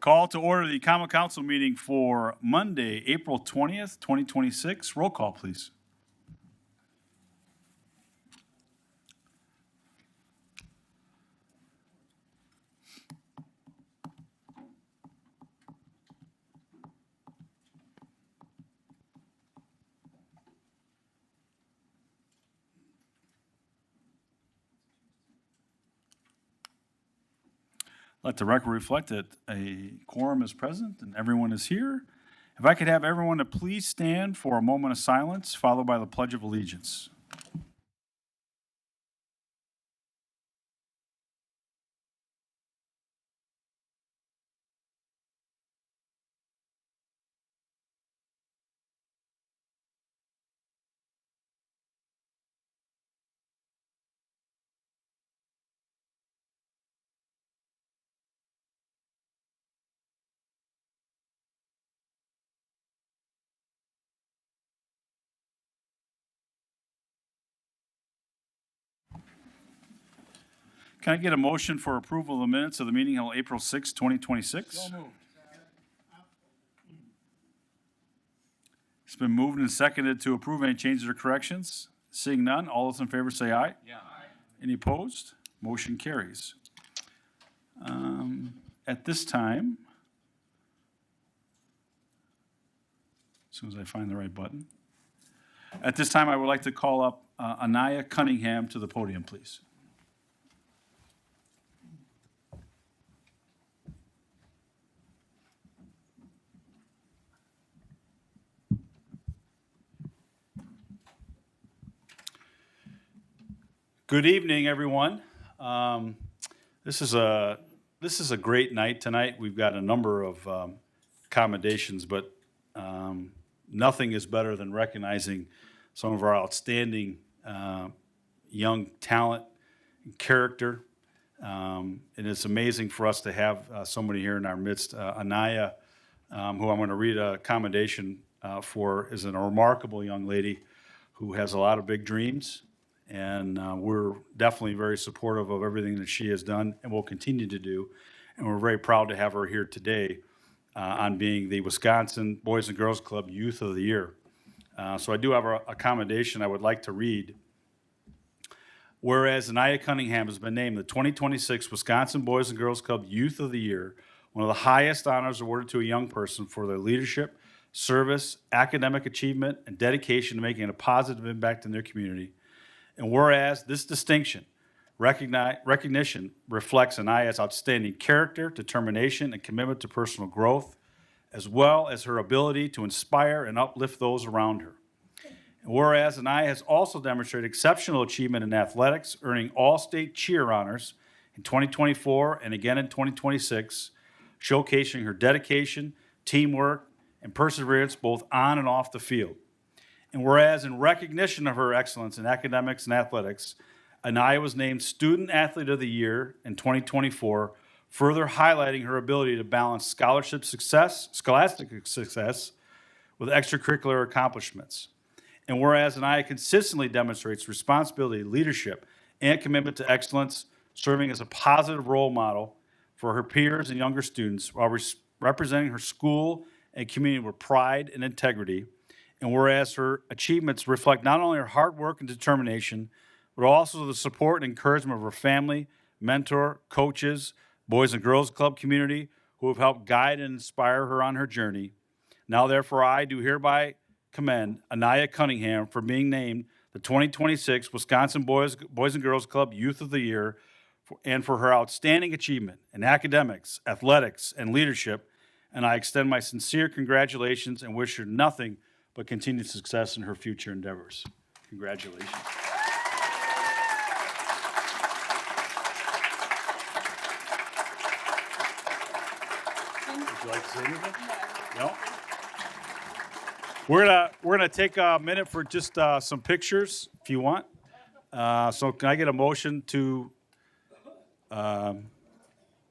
Call to order the Common Council meeting for Monday, April 20th, 2026. Roll call, please. Let the record reflect that a quorum is present and everyone is here. If I could have everyone to please stand for a moment of silence, followed by the Pledge of Allegiance. Can I get a motion for approval of the minutes of the meeting held April 6, 2026? So moved. It's been moved and seconded to approve. Any changes or corrections? Seeing none, all those in favor say aye. Yeah. Any opposed? Motion carries. At this time, as soon as I find the right button, at this time, I would like to call up Anaya Cunningham to the podium, please. Good evening, everyone. This is a great night tonight. We've got a number of accommodations, but nothing is better than recognizing some of our outstanding young talent and character. And it's amazing for us to have somebody here in our midst. Anaya, who I'm going to read a commendation for, is a remarkable young lady who has a lot of big dreams. And we're definitely very supportive of everything that she has done and will continue to do. And we're very proud to have her here today on being the Wisconsin Boys and Girls Club Youth of the Year. So I do have a commendation I would like to read. Whereas Anaya Cunningham has been named the 2026 Wisconsin Boys and Girls Club Youth of the Year, one of the highest honors awarded to a young person for their leadership, service, academic achievement, and dedication to making a positive impact in their community. And whereas this distinction, recognition reflects Anaya's outstanding character, determination, and commitment to personal growth, as well as her ability to inspire and uplift those around her. And whereas Anaya has also demonstrated exceptional achievement in athletics, earning all-state cheer honors in 2024 and again in 2026, showcasing her dedication, teamwork, and perseverance both on and off the field. And whereas in recognition of her excellence in academics and athletics, Anaya was named Student Athlete of the Year in 2024, further highlighting her ability to balance scholarship success, scholastic success, with extracurricular accomplishments. And whereas Anaya consistently demonstrates responsibility, leadership, and commitment to excellence, serving as a positive role model for her peers and younger students while representing her school and community with pride and integrity. And whereas her achievements reflect not only her hard work and determination, but also the support and encouragement of her family, mentor, coaches, Boys and Girls Club community who have helped guide and inspire her on her journey. Now, therefore, I do hereby commend Anaya Cunningham for being named the 2026 Wisconsin Boys and Girls Club Youth of the Year and for her outstanding achievement in academics, athletics, and leadership. And I extend my sincere congratulations and wish her nothing but continued success in her future endeavors. Congratulations. Would you like to say anything? No? We're gonna take a minute for just some pictures, if you want. So can I get a motion to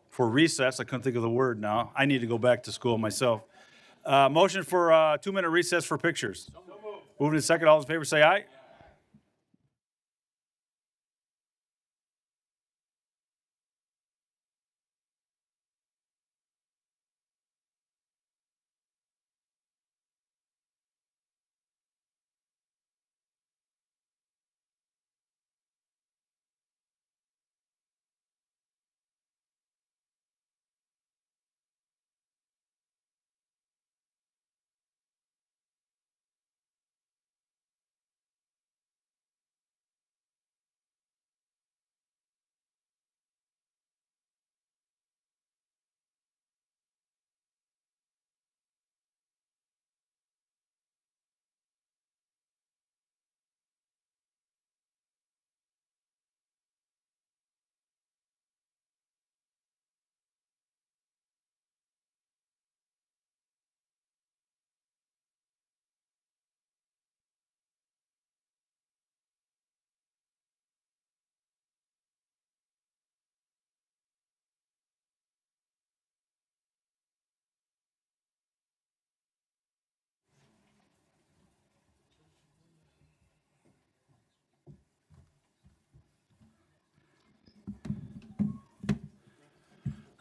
for recess? I couldn't think of the word now. I need to go back to school myself. Motion for 2-minute recess for pictures. Moving to second. All those in favor say aye.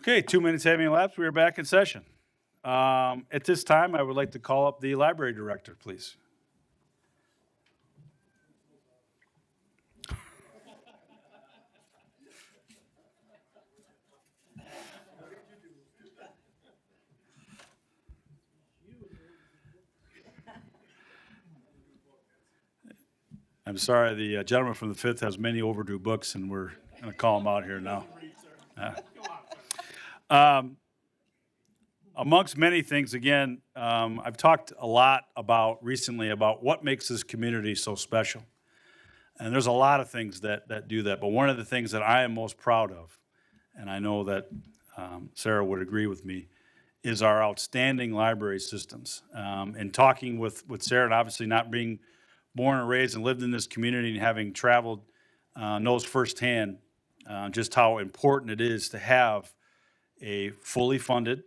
Okay, 2 minutes having elapsed. We are back in session. At this time, I would like to call up the library director, please. I'm sorry, the gentleman from the 5th has many overdue books, and we're going to call him out here now. Amongst many things, again, I've talked a lot recently about what makes this community so special. And there's a lot of things that do that. But one of the things that I am most proud of, and I know that Sarah would agree with me, is our outstanding library systems. And talking with Sarah, and obviously not being born and raised and lived in this community and having traveled, knows firsthand just how important it is to have a fully funded,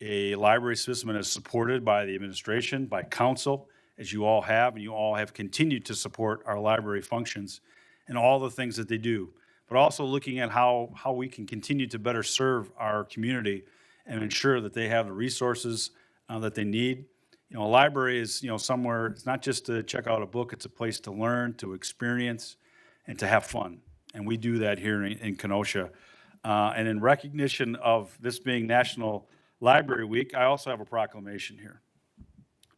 a library system that is supported by the administration, by council, as you all have, and you all have continued to support our library functions and all the things that they do, but also looking at how we can continue to better serve our community and ensure that they have the resources that they need. You know, a library is, somewhere, it's not just to check out a book, it's a place to learn, to experience, and to have fun. And we do that here in Kenosha. And in recognition of this being National Library Week, I also have a proclamation here.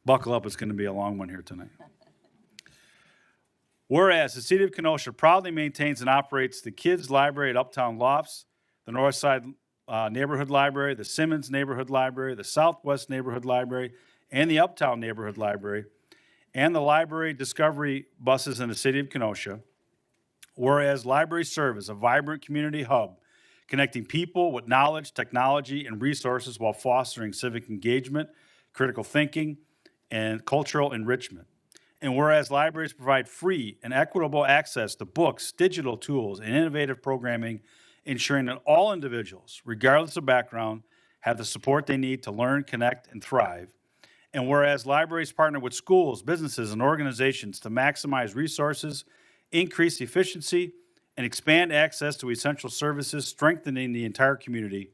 Buckle up, it's going to be a long one here tonight. Whereas the City of Kenosha proudly maintains and operates the Kids Library at Uptown Lofts, the Northside Neighborhood Library, the Simmons Neighborhood Library, the Southwest Neighborhood Library, and the Uptown Neighborhood Library, and the library discovery buses in the City of Kenosha. Whereas libraries serve as a vibrant community hub, connecting people with knowledge, technology, and resources while fostering civic engagement, critical thinking, and cultural enrichment. And whereas libraries provide free and equitable access to books, digital tools, and innovative programming, ensuring that all individuals, regardless of background, have the support they need to learn, connect, and thrive. And whereas libraries partner with schools, businesses, and organizations to maximize resources, increase efficiency, and expand access to essential services, strengthening the entire community.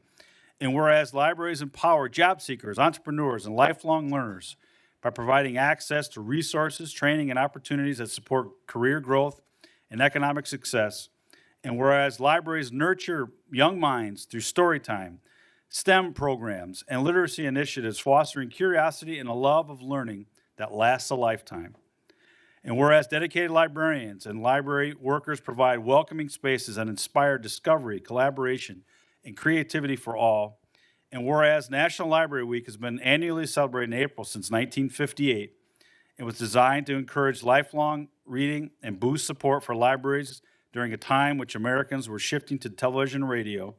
And whereas libraries empower job seekers, entrepreneurs, and lifelong learners by providing access to resources, training, and opportunities that support career growth and economic success. And whereas libraries nurture young minds through story time, STEM programs, and literacy initiatives fostering curiosity and a love of learning that lasts a lifetime. And whereas dedicated librarians and library workers provide welcoming spaces that inspire discovery, collaboration, and creativity for all. And whereas National Library Week has been annually celebrated in April since 1958, it was designed to encourage lifelong reading and boost support for libraries during a time which Americans were shifting to television and radio.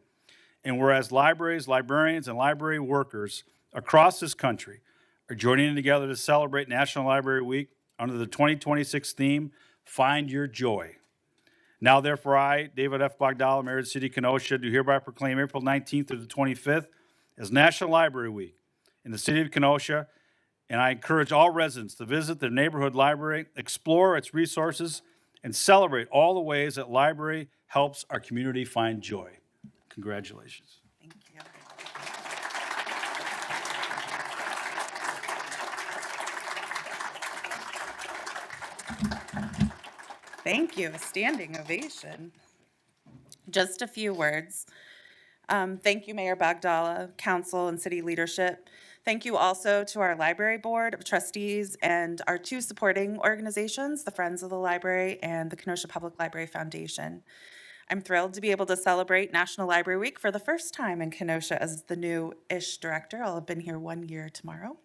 And whereas libraries, librarians, and library workers across this country are joining together to celebrate National Library Week under the 2026 theme, Find Your Joy. Now, therefore, I, David F. Bogdala, Mayor of the City of Kenosha, do hereby proclaim April 19th through the 25th as National Library Week in the City of Kenosha, and I encourage all residents to visit their neighborhood library, explore its resources, and celebrate all the ways that library helps our community find joy. Congratulations. Thank you. Thank you. A standing ovation. Just a few words. Thank you, Mayor Bogdala, council, and city leadership. Thank you also to our library board of trustees and our two supporting organizations, the Friends of the Library and the Kenosha Public Library Foundation. I'm thrilled to be able to celebrate National Library Week for the first time in Kenosha as the new-ish director. I'll have been here 1 year tomorrow.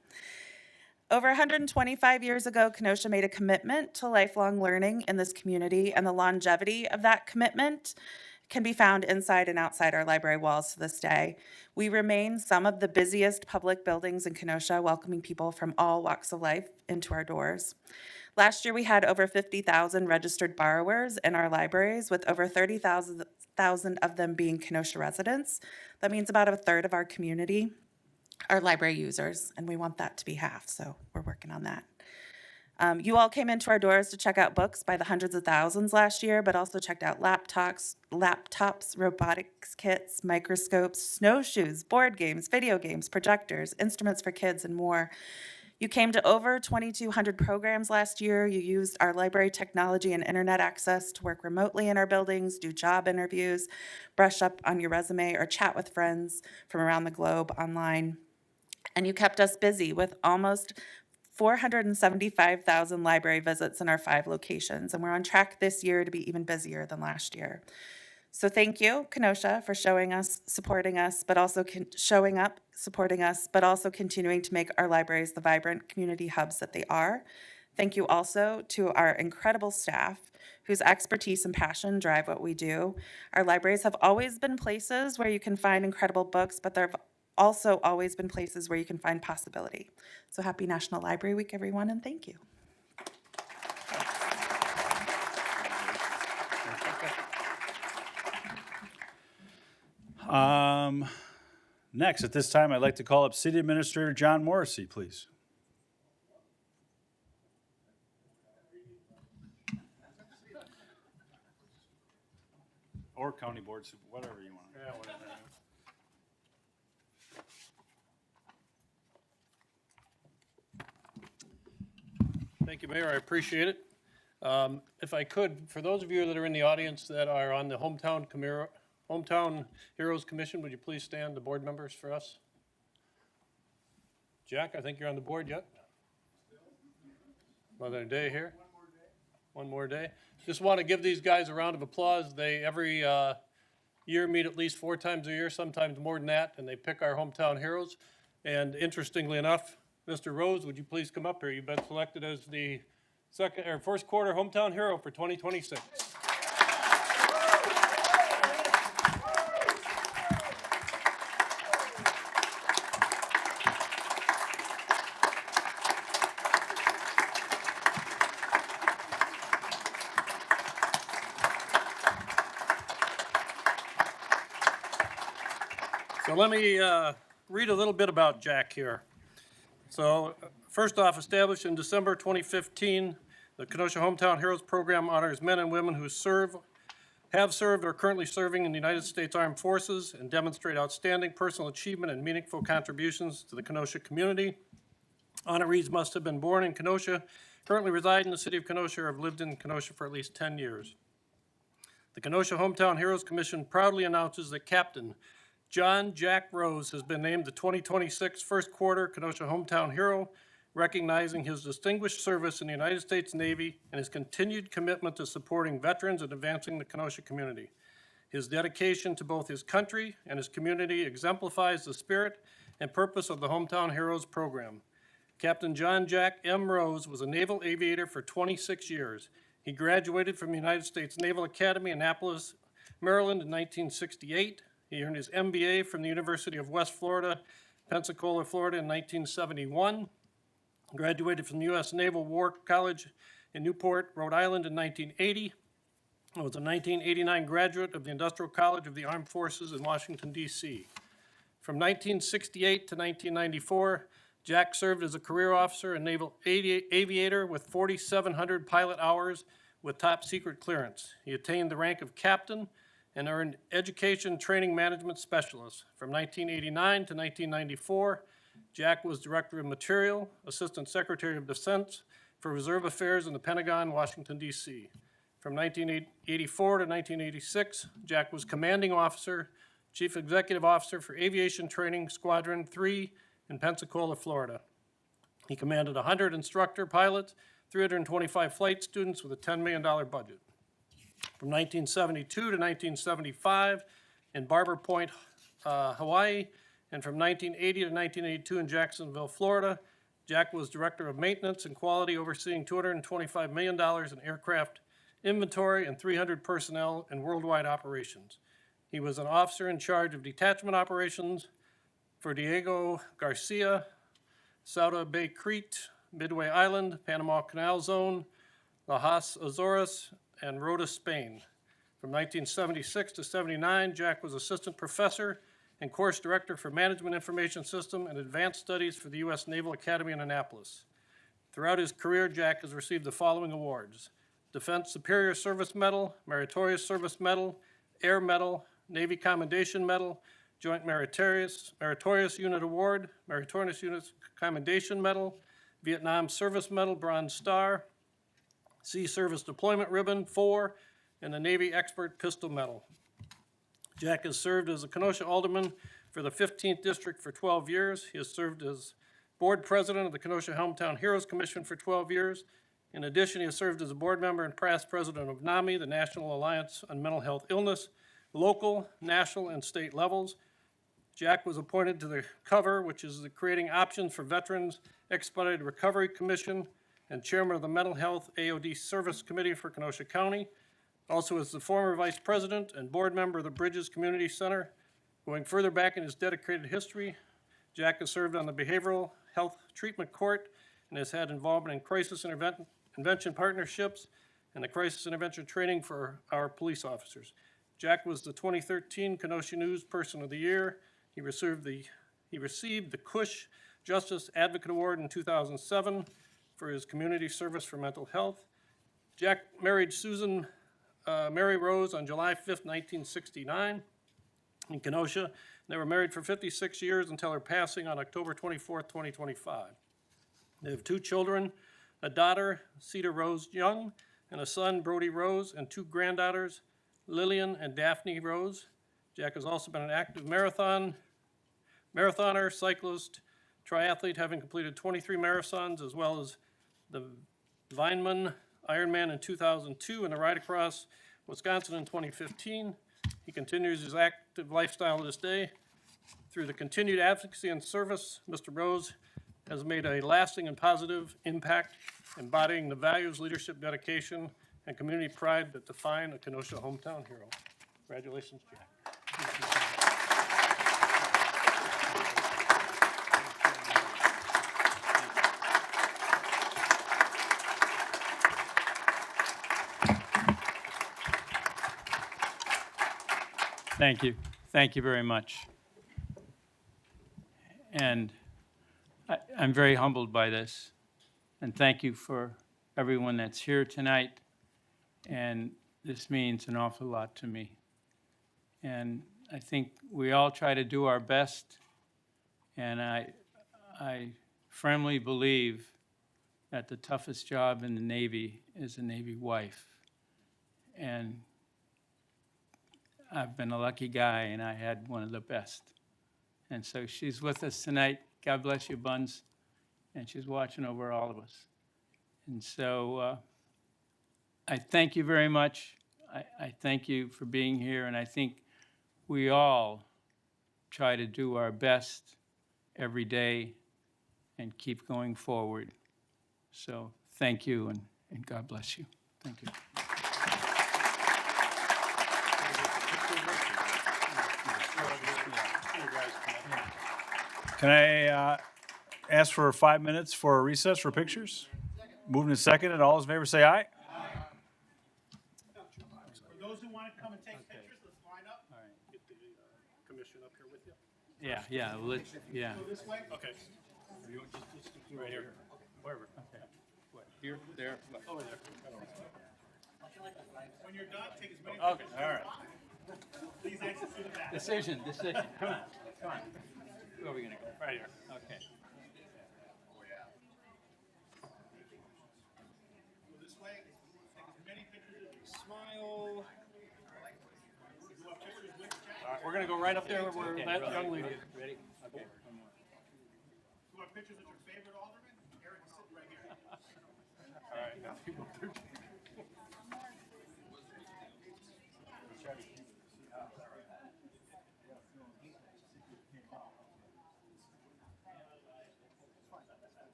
Over 125 years ago, Kenosha made a commitment to lifelong learning in this community, and the longevity of that commitment can be found inside and outside our library walls to this day. We remain some of the busiest public buildings in Kenosha, welcoming people from all walks of life into our doors. Last year, we had over 50,000 registered borrowers in our libraries, with over 30,000 of them being Kenosha residents. That means about a third of our community are library users, and we want that to be half, so we're working on that. You all came into our doors to check out books by the hundreds of thousands last year, but also checked out laptops, robotics kits, microscopes, snowshoes, board games, video games, projectors, instruments for kids, and more. You came to over 2,200 programs last year. You used our library technology and internet access to work remotely in our buildings, do job interviews, brush up on your resume, or chat with friends from around the globe online. And you kept us busy with almost 475,000 library visits in our 5 locations. And we're on track this year to be even busier than last year. So thank you, Kenosha, for showing us, supporting us, but also showing up, supporting us, but also continuing to make our libraries the vibrant community hubs that they are. Thank you also to our incredible staff whose expertise and passion drive what we do. Our libraries have always been places where you can find incredible books, but they've also always been places where you can find possibility. So happy National Library Week, everyone, and thank you. Next, at this time, I'd like to call up City Administrator John Morrissey, please. Or County Board, whatever you want. Yeah, whatever. Thank you, Mayor. I appreciate it. If I could, for those of you that are in the audience that are on the Hometown Heroes Commission, would you please stand, the board members, for us? Jack, I think you're on the board yet? Another day here? One more day. Just want to give these guys a round of applause. They, every year, meet at least 4 times a year, sometimes more than that, and they pick our hometown heroes. And interestingly enough, Mr. Rose, would you please come up here? You've been selected as the first quarter hometown hero for 2026. So let me read a little bit about Jack here. So first off, established in December 2015, the Kenosha Hometown Heroes Program honors men and women who have served or currently serving in the United States Armed Forces and demonstrate outstanding personal achievement and meaningful contributions to the Kenosha community. Honorees must have been born in Kenosha, currently reside in the city of Kenosha, or have lived in Kenosha for at least 10 years. The Kenosha Hometown Heroes Commission proudly announces that Captain John Jack Rose has been named the 2026 First Quarter Kenosha Hometown Hero, recognizing his distinguished service in the United States Navy and his continued commitment to supporting veterans and advancing the Kenosha community. His dedication to both his country and his community exemplifies the spirit and purpose of the Hometown Heroes program. Captain John Jack M. Rose was a naval aviator for 26 years. He graduated from the United States Naval Academy in Annapolis, Maryland in 1968. He earned his MBA from the University of West Florida, Pensacola, Florida in 1971. Graduated from the U.S. Naval War College in Newport, Rhode Island in 1980. He was a 1989 graduate of the Industrial College of the Armed Forces in Washington, D.C. From 1968 to 1994, Jack served as a career officer and naval aviator with 4,700 pilot hours with top secret clearance. He attained the rank of captain and earned Education Training Management Specialist. From 1989 to 1994, Jack was Director of Material, Assistant Secretary of Defense for Reserve Affairs in the Pentagon, Washington, D.C. From 1984 to 1986, Jack was Commanding Officer, Chief Executive Officer for Aviation Training Squadron 3 in Pensacola, Florida. He commanded 100 instructor pilots, 325 flight students with a $10 million budget. From 1972 to 1975 in Barber Point, Hawaii, and from 1980 to 1982 in Jacksonville, Florida, Jack was Director of Maintenance and Quality, overseeing $225 million in aircraft inventory and 300 personnel in worldwide operations. He was an officer in charge of detachment operations for Diego Garcia, Sauda Bay Crete, Midway Island, Panama Canal Zone, Las Azores, and Rota, Spain. From 1976 to 79, Jack was assistant professor and course director for Management Information System and Advanced Studies for the U.S. Naval Academy in Annapolis. Throughout his career, Jack has received the following awards: Defense Superior Service Medal, Meritorious Service Medal, Air Medal, Navy Commendation Medal, Joint Meritorious Unit Award, Meritorious Unit Commendation Medal, Vietnam Service Medal, Bronze Star, Sea Service Deployment Ribbon, 4, and the Navy Expert Pistol Medal. Jack has served as a Kenosha Alderman for the 15th District for 12 years. He has served as Board President of the Kenosha Hometown Heroes Commission for 12 years. In addition, he has served as a board member and past president of NAMI, the National Alliance on Mental Health Illness, local, national, and state levels. Jack was appointed to the COVER, which is the Creating Options for Veterans Expedited Recovery Commission, and chairman of the Mental Health AOD Service Committee for Kenosha County. Also is the former vice president and board member of the Bridges Community Center. Going further back in his dedicated history, Jack has served on the Behavioral Health Treatment Court and has had involvement in crisis intervention partnerships and the crisis intervention training for our police officers. Jack was the 2013 Kenosha News Person of the Year. He received the Cush Justice Advocate Award in 2007 for his community service for mental health. Jack married Susan Mary Rose on July 5th, 1969 in Kenosha. They were married for 56 years until her passing on October 24th, 2025. They have 2 children, a daughter, Cedar Rose Young, and a son, Brody Rose, and 2 granddaughters, Lillian and Daphne Rose. Jack has also been an active marathoner, cyclist, triathlete, having completed 23 marathons, as well as the Vineman Ironman in 2002 and the Ride Across Wisconsin in 2015. He continues his active lifestyle to this day. Through the continued advocacy and service, Mr. Rose has made a lasting and positive impact, embodying the values, leadership, dedication, and community pride that define a Kenosha hometown hero. Congratulations, Jack. Thank you. Thank you very much. And I'm very humbled by this. And thank you for everyone that's here tonight. And this means an awful lot to me. And I think we all try to do our best. And I firmly believe that the toughest job in the Navy is a Navy wife. And I've been a lucky guy, and I had one of the best. And so she's with us tonight. God bless you, Buns. And she's watching over all of us. And so I thank you very much. I thank you for being here, and I think we all try to do our best every day and keep going forward. So thank you, and God bless you. Thank you. Can I ask for 5 minutes for a recess for pictures? Moving to second, and all those in favor say aye. For those who want to come and take pictures, let's line up. Get the commission up here with you. Yeah. Go this way. Okay. You want just right here, wherever. What, here, there? Over there. When you're done, take as many Okay, pictures all as right. you want. Please exit through the back. Decision. Come on. Where are we gonna go? Right here. Okay. Go this way. Take as many pictures as you want. Smile. You want pictures with Jack? All right, we're gonna go right up there where that young lady is. Ready? Okay. One more. You want pictures with your favorite alderman? Eric is sitting right here. All right, now people.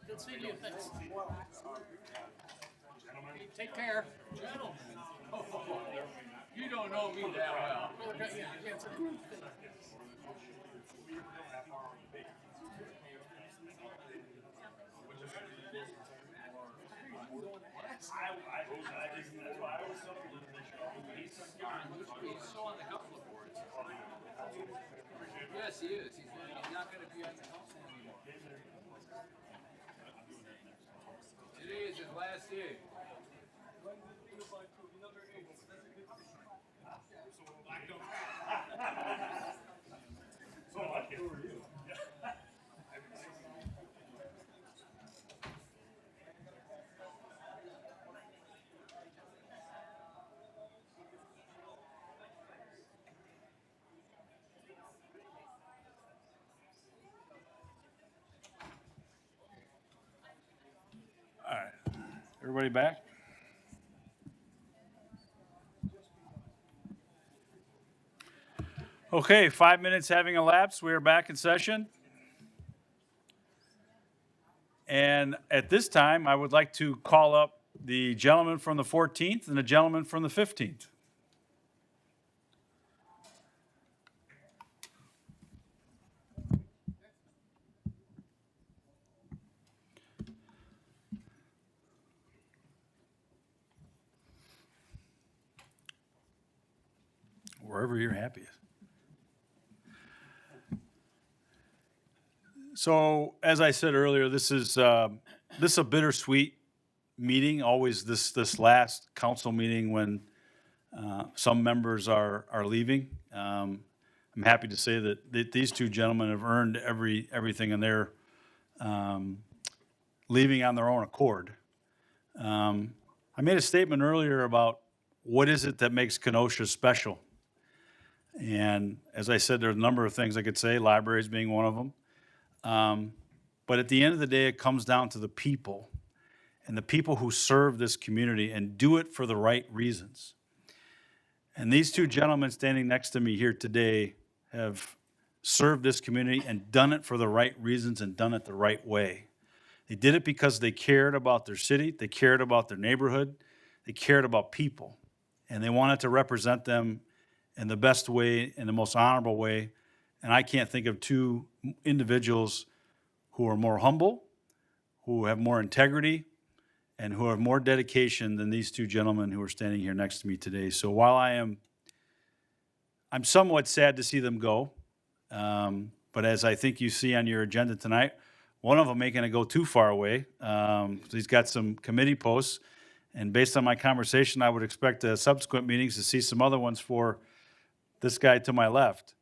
Good seeing you, thanks. Take care. You don't know me that well. He's still on the council board. Yes, he is. He's not going to be on the council anymore. Today is his last day. Everybody back? Okay, 5 minutes having elapsed. We are back in session. And at this time, I would like to call up the gentleman from the 14th and the gentleman from the 15th. Wherever you're happiest. So, as I said earlier, this is a bittersweet meeting. Always this last council meeting when some members are leaving. I'm happy to say that these two gentlemen have earned everything, and they're leaving on their own accord. I made a statement earlier about what is it that makes Kenosha special? And as I said, there are a number of things I could say, libraries being one of them. But at the end of the day, it comes down to the people and the people who serve this community and do it for the right reasons. And these two gentlemen standing next to me here today have served this community and done it for the right reasons and done it the right way. They did it because they cared about their city, they cared about their neighborhood, they cared about people, and they wanted to represent them in the best way, in the most honorable way. And I can't think of two individuals who are more humble, who have more integrity, and who have more dedication than these two gentlemen who are standing here next to me today. So while I'm somewhat sad to see them go, but as I think you see on your agenda tonight, one of them ain't gonna go too far away. He's got some committee posts, and based on my conversation, I would expect subsequent meetings to see some other ones for this guy to my left.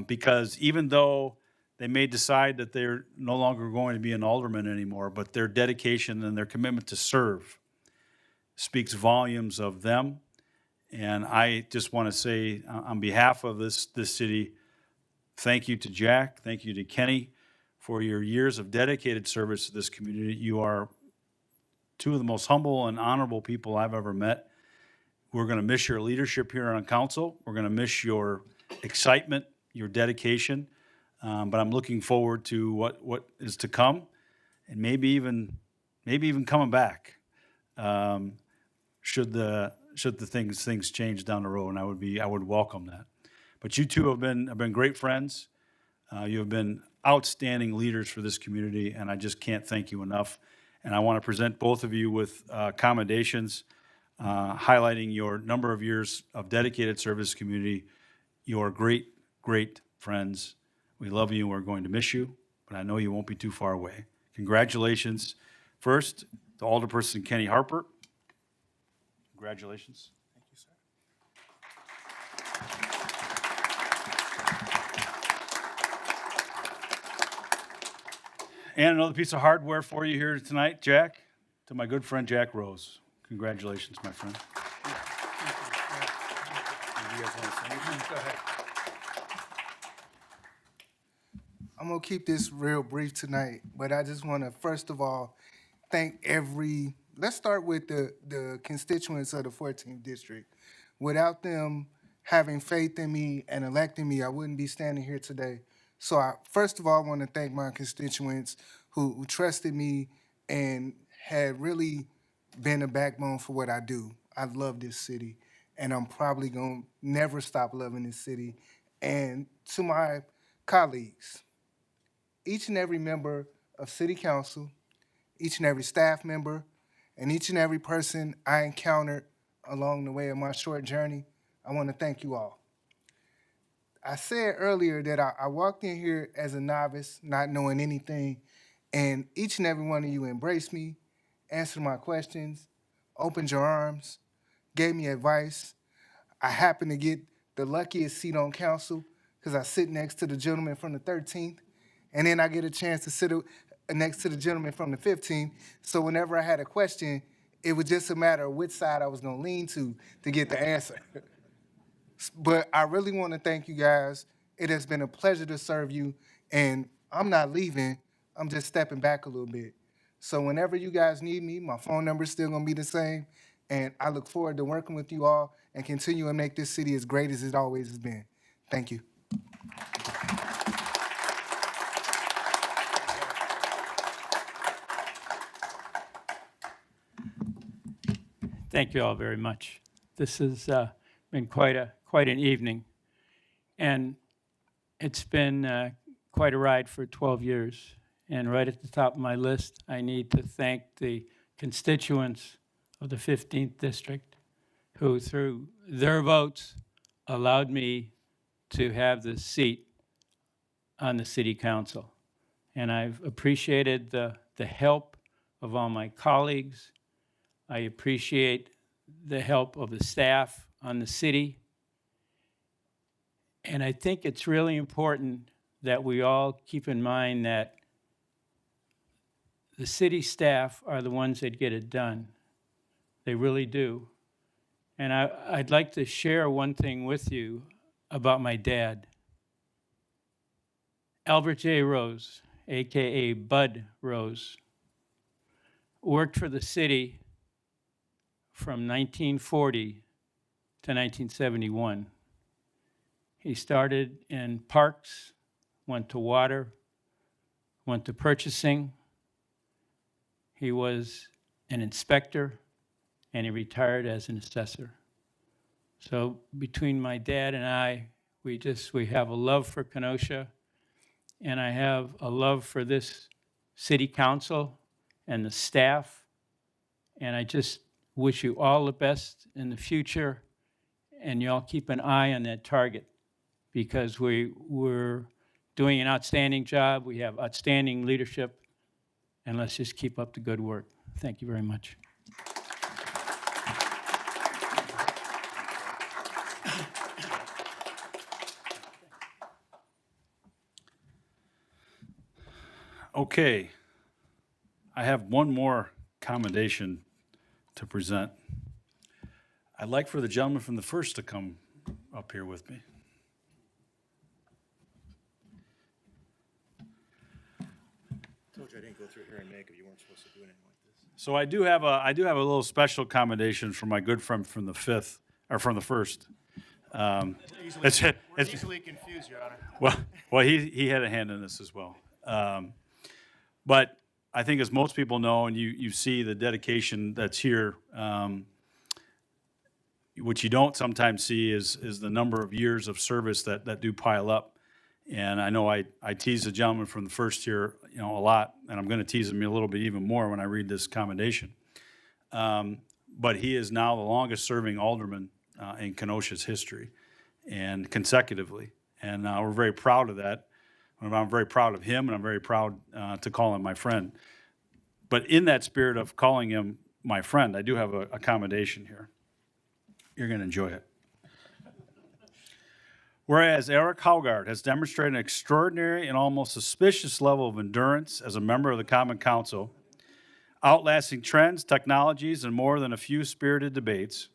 Because even though they may decide that they're no longer going to be an alderman anymore, but their dedication and their commitment to serve speaks volumes of them. And I just want to say, on behalf of this city, thank you to Jack, thank you to Kenny for your years of dedicated service to this community. You are two of the most humble and honorable people I've ever met. We're going to miss your leadership here on council. We're going to miss your excitement, your dedication. But I'm looking forward to what is to come, and maybe even coming back. Should the things change down the road, and I would welcome that. But you two have been great friends. You have been outstanding leaders for this community, and I just can't thank you enough. And I want to present both of you with commendations, highlighting your number of years of dedicated service to community. You are great friends. We love you, and we're going to miss you, but I know you won't be too far away. Congratulations. First, to Alderperson Kenny Harper. Congratulations. Thank you, sir. And another piece of hardware for you here tonight, Jack, to my good friend Jack Rose. Congratulations, my friend. You guys want to say anything? Go ahead. I'm gonna keep this real brief tonight, but I just want to first of all thank let's start with the constituents of the 14th district. Without them having faith in me and electing me, I wouldn't be standing here today. So I first of all want to thank my constituents who trusted me and had really been a backbone for what I do. I love this city, and I'm probably gonna never stop loving this city. And to my colleagues, each and every member of City Council, each and every staff member, and each and every person I encountered along the way of my short journey, I want to thank you all. I said earlier that I walked in here as a novice, not knowing anything, and each and every one of you embraced me, answered my questions, opened your arms, gave me advice. I happened to get the luckiest seat on council because I sit next to the gentleman from the 13th. And then I get a chance to sit next to the gentleman from the 15th. So whenever I had a question, it was just a matter of which side I was going to lean to get the answer. But I really want to thank you guys. It has been a pleasure to serve you. And I'm not leaving. I'm just stepping back a little bit. So whenever you guys need me, my phone number is still going to be the same. And I look forward to working with you all and continue to make this city as great as it always has been. Thank you. Thank you all very much. This has been quite an evening, and it's been quite a ride for 12 years. And right at the top of my list, I need to thank the constituents of the 15th District who, through their votes, allowed me to have the seat on the City Council. And I've appreciated the help of all my colleagues. I appreciate the help of the staff on the city. And I think it's really important that we all keep in mind that the city staff are the ones that get it done. They really do. And I'd like to share one thing with you about my dad. Albert J. Rose, AKA Bud Rose, worked for the city from 1940 to 1971. He started in parks, went to water, went to purchasing. He was an inspector, and he retired as an assessor. So between my dad and I, we have a love for Kenosha, and I have a love for this city council and the staff. And I just wish you all the best in the future, and y'all keep an eye on that target, because we're doing an outstanding job. We have outstanding leadership, and let's just keep up the good work. Thank you very much. Okay. I have one more commendation to present. I'd like for the gentleman from the first to come up here with me. Told you I didn't go through hair and makeup. You weren't supposed to do anything like this. So I do have a little special commendation from my good friend from the fifth, or from the first. It's We're easily confused, Your Honor. well, he had a hand in this as well. But I think, as most people know, and you see the dedication that's here, what you don't sometimes see is the number of years of service that do pile up. And I know I tease the gentleman from the first here, a lot, and I'm going to tease him a little bit even more when I read this commendation. But he is now the longest serving alderman in Kenosha's history, and consecutively. And we're very proud of that. I'm very proud of him, and I'm very proud to call him my friend. But in that spirit of calling him my friend, I do have a commendation here. You're going to enjoy it. Whereas Eric Haugard has demonstrated an extraordinary and almost suspicious level of endurance as a member of the Common Council, outlasting trends, technologies, and more than a few spirited debates.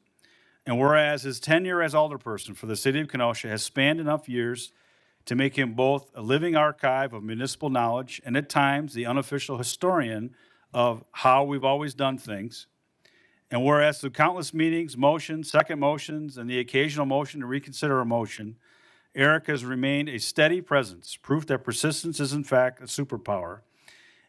And whereas his tenure as alderperson for the city of Kenosha has spanned enough years to make him both a living archive of municipal knowledge and at times the unofficial historian of how we've always done things. And whereas through countless meetings, motions, second motions, and the occasional motion to reconsider a motion, Eric has remained a steady presence, proof that persistence is in fact a superpower.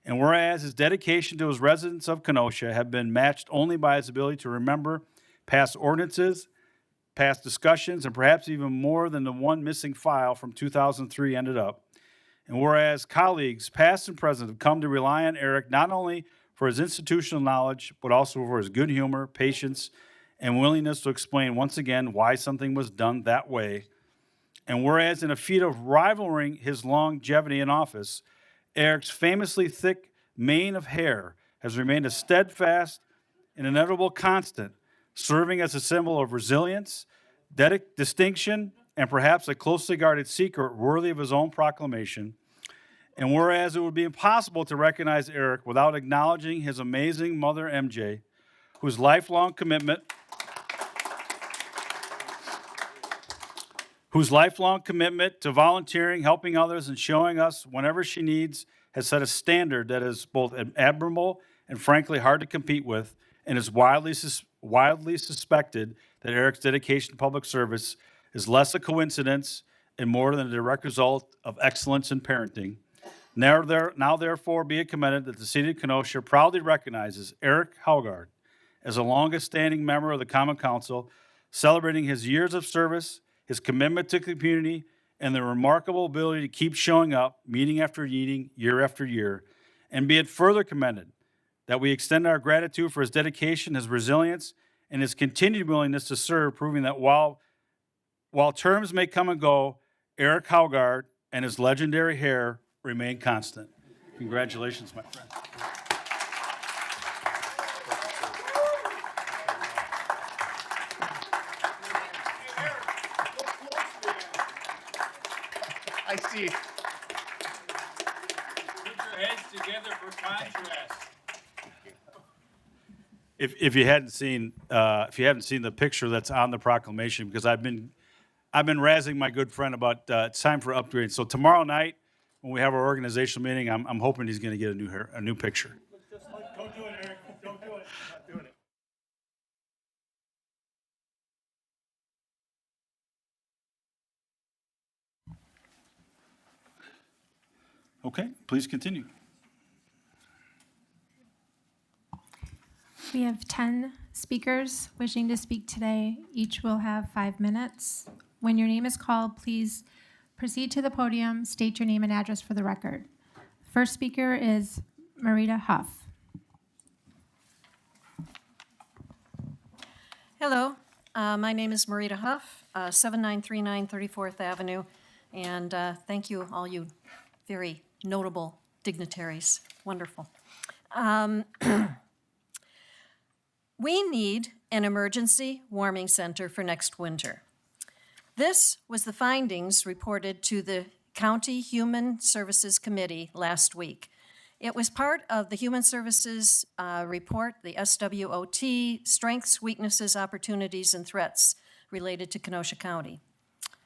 And whereas his dedication to his residents of Kenosha have been matched only by his ability to remember past ordinances, past discussions, and perhaps even more than the one missing file from 2003 ended up. And whereas colleagues, past and present, have come to rely on Eric not only for his institutional knowledge, but also for his good humor, patience, and willingness to explain once again why something was done that way. And whereas in a feat of rivaling his longevity in office, Eric's famously thick mane of hair has remained a steadfast and inevitable constant, serving as a symbol of resilience, distinction, and perhaps a closely guarded secret worthy of his own proclamation. And whereas it would be impossible to recognize Eric without acknowledging his amazing mother, MJ, whose lifelong commitment to volunteering, helping others, and showing us whenever she needs has set a standard that is both admirable and frankly hard to compete with, and is widely suspected that Eric's dedication to public service is less a coincidence and more than a direct result of excellence in parenting. Now therefore be it commended that the city of Kenosha proudly recognizes Eric Haugard as the longest-standing member of the Common Council, celebrating his years of service, his commitment to the community, and the remarkable ability to keep showing up, meeting after meeting, year after year. And be it further commended that we extend our gratitude for his dedication, his resilience, and his continued willingness to serve, proving that while terms may come and go, Eric Haugard and his legendary hair remain constant. Congratulations, my friend. I see. Put your heads together for contrast. if you hadn't seen the picture that's on the proclamation, because I've been razzing my good friend about it's time for upgrades. So tomorrow night when we have our organizational meeting, I'm hoping he's going to get a new picture. Don't do it, Eric. Don't do it. I'm not doing it. Okay, please continue. We have 10 speakers wishing to speak today. Each will have 5 minutes. When your name is called, please proceed to the podium, state your name and address for the record. First speaker is Marita Huff. Hello, my name is Marita Huff, 7939 34th Avenue, and thank you, all you very notable dignitaries. Wonderful. We need an emergency warming center for next winter. This was the findings reported to the County Human Services Committee last week. It was part of the Human Services report, the SWOT, Strengths, Weaknesses, Opportunities, and Threats related to Kenosha County.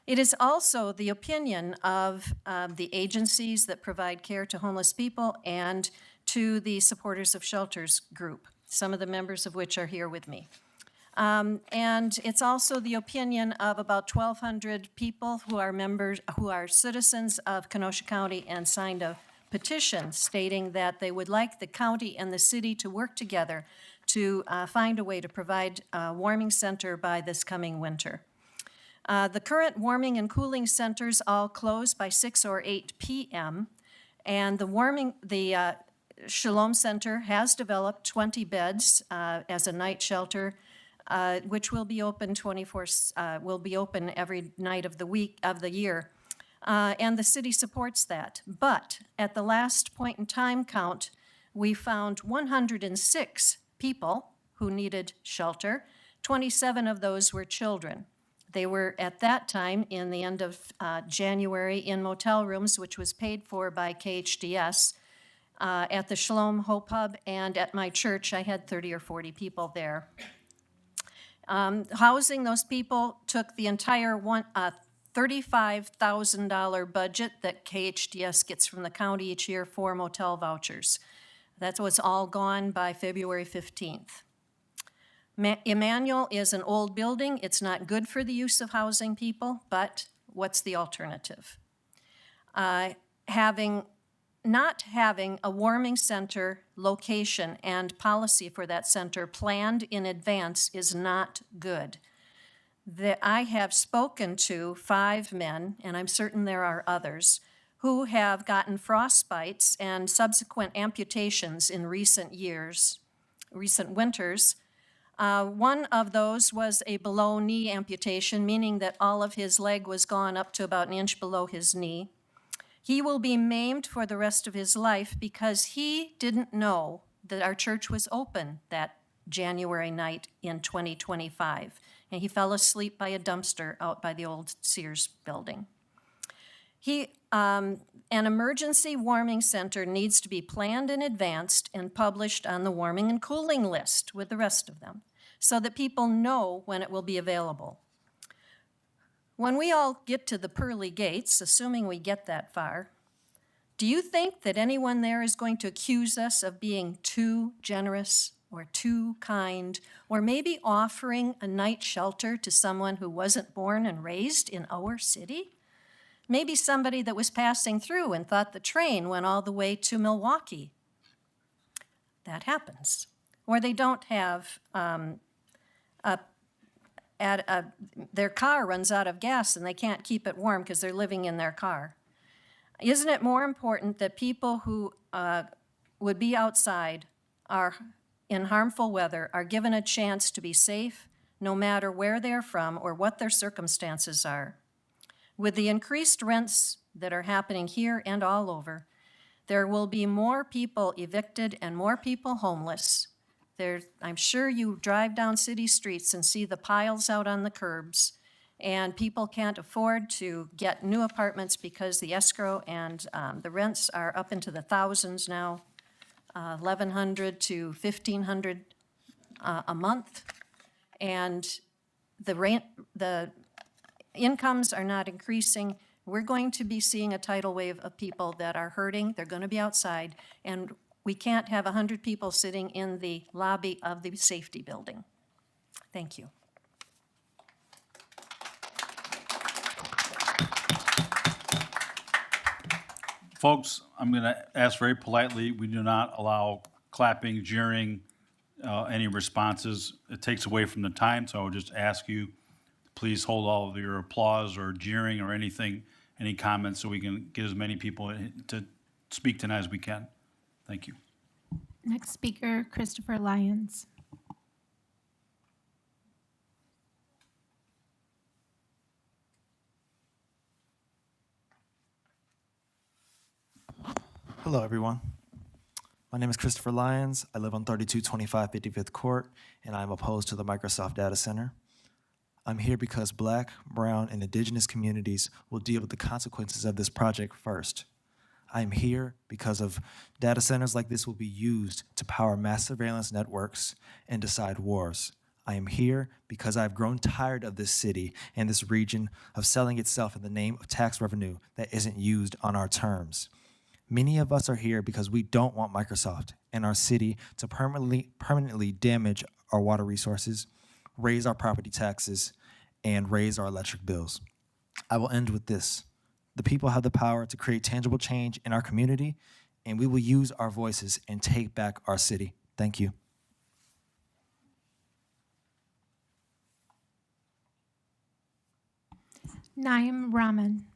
It is also the opinion of the agencies that provide care to homeless people and to the Supporters of Shelters group, some of the members of which are here with me. And it's also the opinion of about 1,200 people who are citizens of Kenosha County and signed a petition stating that they would like the county and the city to work together to find a way to provide a warming center by this coming winter. The current warming and cooling centers all close by 6 or 8 p.m. And the Shalom Center has developed 20 beds as a night shelter, which will be open will be open every night of the year. And the city supports that. But at the last point in time count, we found 106 people who needed shelter. 27 of those were children. They were at that time in the end of January in motel rooms, which was paid for by KHDS. At the Shalom Hope Hub and at my church, I had 30 or 40 people there. Housing those people took the entire $35,000 budget that KHDS gets from the county each year for motel vouchers. That was all gone by February 15th. Emmanuel is an old building. It's not good for the use of housing people, but what's the alternative? Not having a warming center location and policy for that center planned in advance is not good. I have spoken to 5 men, and I'm certain there are others, who have gotten frostbites and subsequent amputations in recent winters. One of those was a below-knee amputation, meaning that all of his leg was gone up to about 1 inch below his knee. He will be maimed for the rest of his life because he didn't know that our church was open that January night in 2025. And he fell asleep by a dumpster out by the old Sears building. An emergency warming center needs to be planned in advance and published on the warming and cooling list with the rest of them so that people know when it will be available. When we all get to the pearly gates, assuming we get that far, do you think that anyone there is going to accuse us of being too generous or too kind, or maybe offering a night shelter to someone who wasn't born and raised in our city? Maybe somebody that was passing through and thought the train went all the way to Milwaukee. That happens. Or they don't have their car runs out of gas and they can't keep it warm because they're living in their car. Isn't it more important that people who would be outside are in harmful weather are given a chance to be safe no matter where they're from or what their circumstances are? With the increased rents that are happening here and all over, there will be more people evicted and more people homeless. I'm sure you drive down city streets and see the piles out on the curbs, and people can't afford to get new apartments because the escrow and the rents are up into the thousands now, $1,100 to $1,500 a month, and the incomes are not increasing. We're going to be seeing a tidal wave of people that are hurting. They're going to be outside, and we can't have 100 people sitting in the lobby of the safety building. Thank you. Folks, I'm going to ask very politely, we do not allow clapping, jeering, any responses. It takes away from the time, so I would just ask you, please hold all of your applause or jeering or anything, any comments, so we can get as many people to speak tonight as we can. Thank you. Next speaker, Christopher Lyons. Hello, everyone. My name is Christopher Lyons. I live on 3225 55th Court, and I'm opposed to the Microsoft data center. I'm here because Black, Brown, and Indigenous communities will deal with the consequences of this project first. I'm here because of data centers like this will be used to power mass surveillance networks and decide wars. I am here because I've grown tired of this city and this region of selling itself in the name of tax revenue that isn't used on our terms. Many of us are here because we don't want Microsoft and our city to permanently damage our water resources, raise our property taxes, and raise our electric bills. I will end with this. The people have the power to create tangible change in our community, and we will use our voices and take back our city. Thank you. Naim Rahman.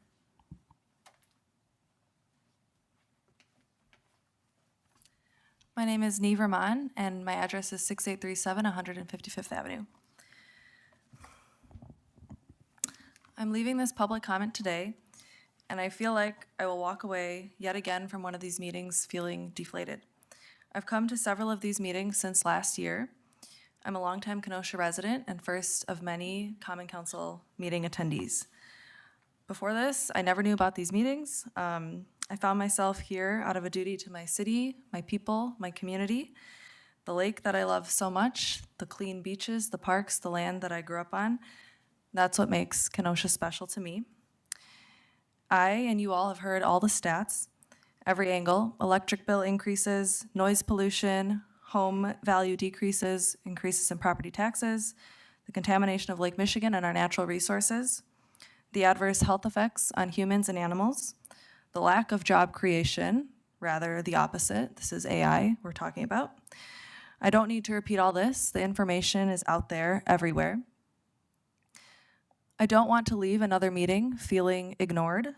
My name is Neve Rahman, and my address is 6837 155th Avenue. I'm leaving this public comment today, and I feel like I will walk away yet again from one of these meetings feeling deflated. I've come to several of these meetings since last year. I'm a longtime Kenosha resident and first of many Common Council meeting attendees. Before this, I never knew about these meetings. I found myself here out of a duty to my city, my people, my community, the lake that I love so much, the clean beaches, the parks, the land that I grew up on. That's what makes Kenosha special to me. I and you all have heard all the stats, every angle: electric bill increases, noise pollution, home value decreases, increases in property taxes, the contamination of Lake Michigan and our natural resources, the adverse health effects on humans and animals, the lack of job creation, rather the opposite. This is AI we're talking about. I don't need to repeat all this. The information is out there everywhere. I don't want to leave another meeting feeling ignored,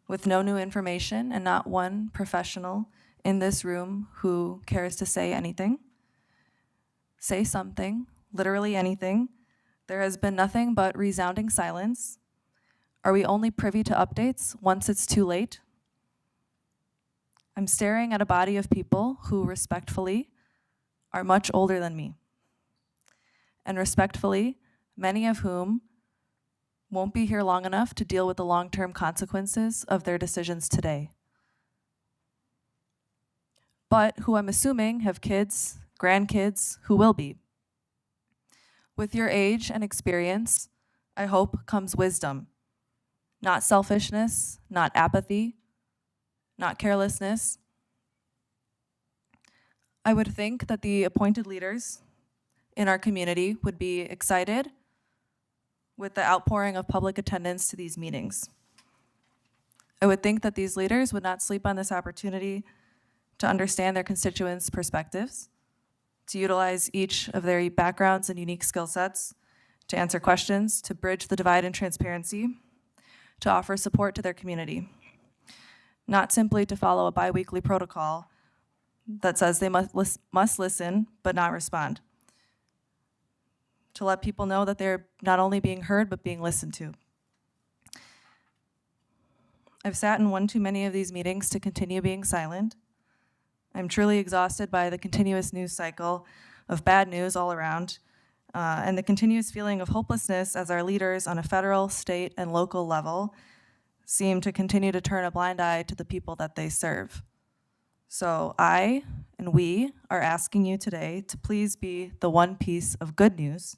with no new information and not one professional in this room who cares to say anything. Say something, literally anything. There has been nothing but resounding silence. Are we only privy to updates once it's too late? I'm staring at a body of people who respectfully are much older than me. And respectfully, many of whom won't be here long enough to deal with the long-term consequences of their decisions today. But who I'm assuming have kids, grandkids, who will be. With your age and experience, I hope comes wisdom. Not selfishness, not apathy, not carelessness. I would think that the appointed leaders in our community would be excited with the outpouring of public attendance to these meetings. I would think that these leaders would not sleep on this opportunity to understand their constituents' perspectives, to utilize each of their backgrounds and unique skill sets, to answer questions, to bridge the divide in transparency, to offer support to their community, not simply to follow a biweekly protocol that says they must listen but not respond, to let people know that they're not only being heard but being listened to. I've sat in one too many of these meetings to continue being silent. I'm truly exhausted by the continuous news cycle of bad news all around, and the continuous feeling of hopelessness as our leaders on a federal, state, and local level seem to continue to turn a blind eye to the people that they serve. So I and we are asking you today to please be the one piece of good news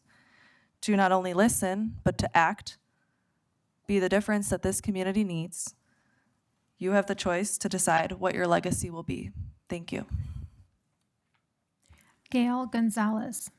to not only listen, but to act, be the difference that this community needs. You have the choice to decide what your legacy will be. Thank you. Gail Gonzalez.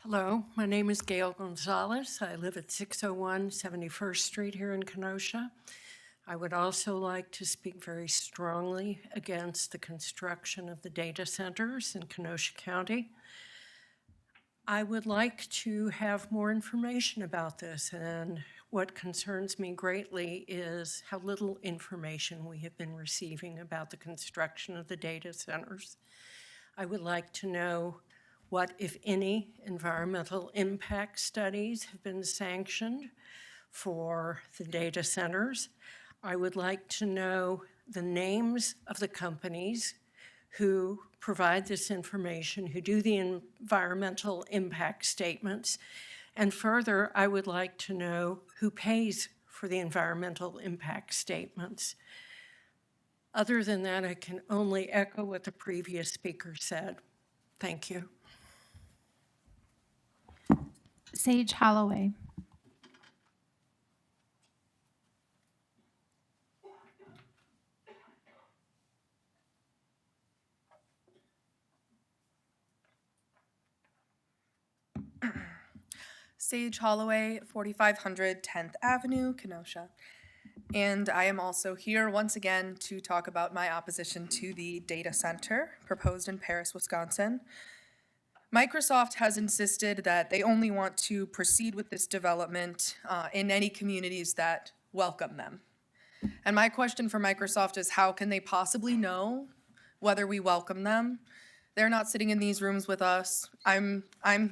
Hello, my name is Gail Gonzalez. I live at 601 71st Street here in Kenosha. I would also like to speak very strongly against the construction of the data centers in Kenosha County. I would like to have more information about this, and what concerns me greatly is how little information we have been receiving about the construction of the data centers. I would like to know what, if any, environmental impact studies have been sanctioned for the data centers. I would like to know the names of the companies who provide this information, who do the environmental impact statements. And further, I would like to know who pays for the environmental impact statements. Other than that, I can only echo what the previous speaker said. Thank you. Sage Holloway. Sage Holloway, 4500 10th Avenue, Kenosha. And I am also here once again to talk about my opposition to the data center proposed in Paris, Wisconsin. Microsoft has insisted that they only want to proceed with this development in any communities that welcome them. And my question for Microsoft is, how can they possibly know whether we welcome them? They're not sitting in these rooms with us. I'm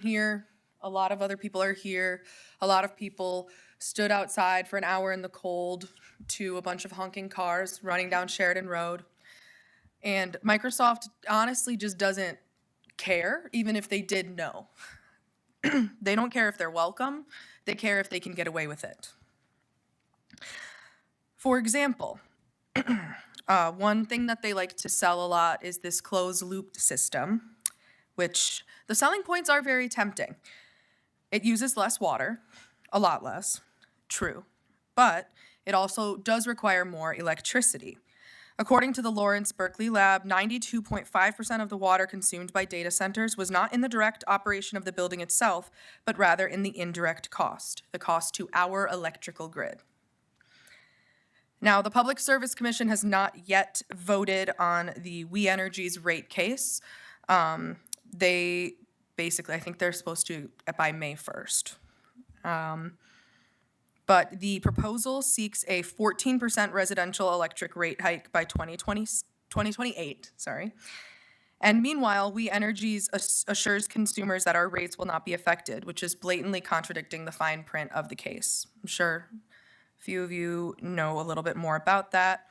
here. A lot of other people are here. A lot of people stood outside for an hour in the cold to a bunch of honking cars running down Sheridan Road. And Microsoft honestly just doesn't care, even if they did know. They don't care if they're welcome. They care if they can get away with it. For example, one thing that they like to sell a lot is this closed-loop system, which the selling points are very tempting. It uses less water, a lot less, true, but it also does require more electricity. According to the Lawrence Berkeley Lab, 92.5% of the water consumed by data centers was not in the direct operation of the building itself, but rather in the indirect cost, the cost to our electrical grid. Now, the Public Service Commission has not yet voted on the We Energy's rate case. They basically, I think they're supposed to by May 1st. But the proposal seeks a 14% residential electric rate hike by 2028. And meanwhile, We Energies assures consumers that our rates will not be affected, which is blatantly contradicting the fine print of the case. I'm sure a few of you know a little bit more about that.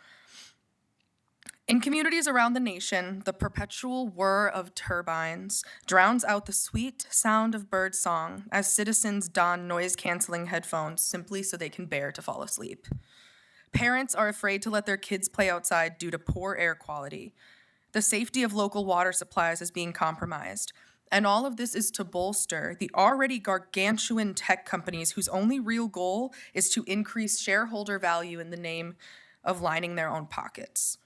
In communities around the nation, the perpetual whir of turbines drowns out the sweet sound of bird song as citizens don noise-canceling headphones simply so they can bear to fall asleep. Parents are afraid to let their kids play outside due to poor air quality. The safety of local water supplies is being compromised. And all of this is to bolster the already gargantuan tech companies whose only real goal is to increase shareholder value in the name of lining their own pockets.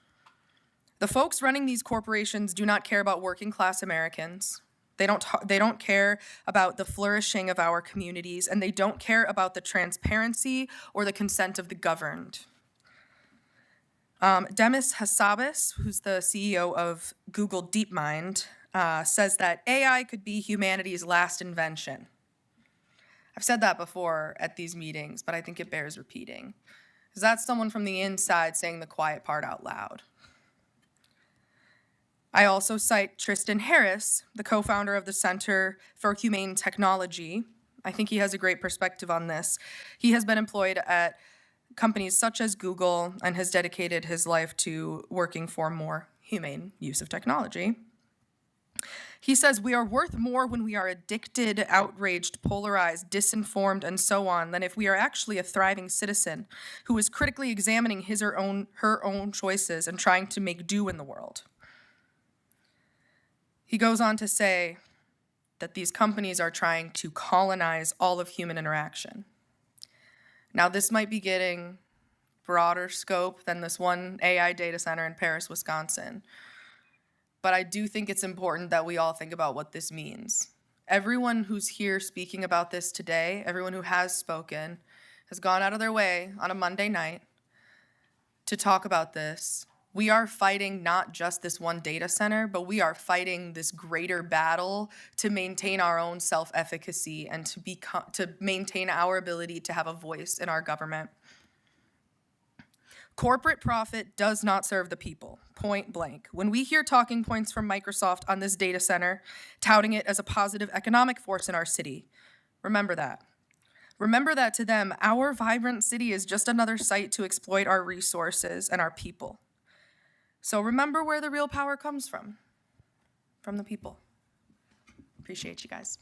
The folks running these corporations do not care about working class Americans. They don't care about the flourishing of our communities, and they don't care about the transparency or the consent of the governed. Demis Hassabis, who's the CEO of Google DeepMind, says that AI could be humanity's last invention. I've said that before at these meetings, but I think it bears repeating, because that's someone from the inside saying the quiet part out loud. I also cite Tristan Harris, the co-founder of the Center for Humane Technology. I think he has a great perspective on this. He has been employed at companies such as Google and has dedicated his life to working for more humane use of technology. He says, "We are worth more when we are addicted, outraged, polarized, disinformed, and so on, than if we are actually a thriving citizen who is critically examining his or her own choices and trying to make do in the world." He goes on to say that these companies are trying to colonize all of human interaction. Now, this might be getting broader scope than this one AI data center in Paris, Wisconsin. But I do think it's important that we all think about what this means. Everyone who's here speaking about this today, everyone who has spoken, has gone out of their way on a Monday night to talk about this. We are fighting not just this one data center, but we are fighting this greater battle to maintain our own self-efficacy and to maintain our ability to have a voice in our government. Corporate profit does not serve the people, point blank. When we hear talking points from Microsoft on this data center, touting it as a positive economic force in our city, remember that. Remember that to them, our vibrant city is just another site to exploit our resources and our people. So remember where the real power comes from the people. Appreciate you guys.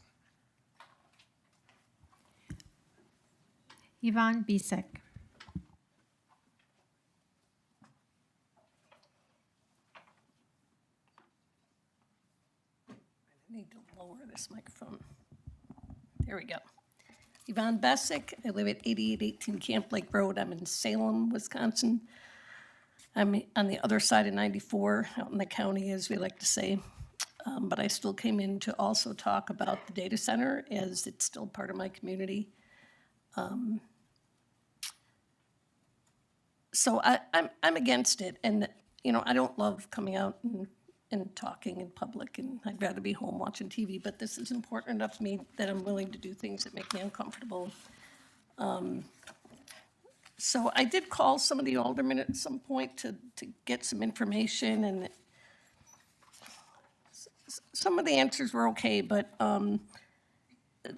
Yvonne Bisek. I need to lower this microphone. There we go. Yvonne Bessick. I live at 8818 Camp Lake Road. I'm in Salem, Wisconsin. I'm on the other side of 94, out in the county, as we like to say. But I still came in to also talk about the data center, as it's still part of my community. So I'm against it, and I don't love coming out and talking in public, and I'd rather be home watching TV. But this is important enough to me that I'm willing to do things that make me uncomfortable. So I did call some of the aldermen at some point to get some information, and some of the answers were okay, but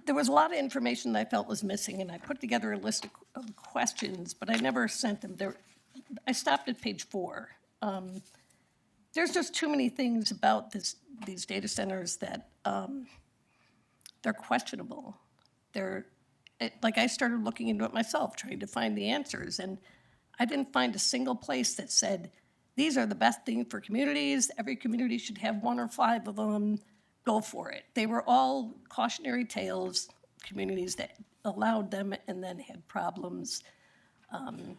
there was a lot of information that I felt was missing, and I put together a list of questions, but I never sent them. I stopped at page 4. There's just too many things about these data centers that they're questionable. Like I started looking into it myself, trying to find the answers, and I didn't find a single place that said, these are the best thing for communities, every community should have 1 or 5 of them, go for it. They were all cautionary tales, communities that allowed them and then had problems. The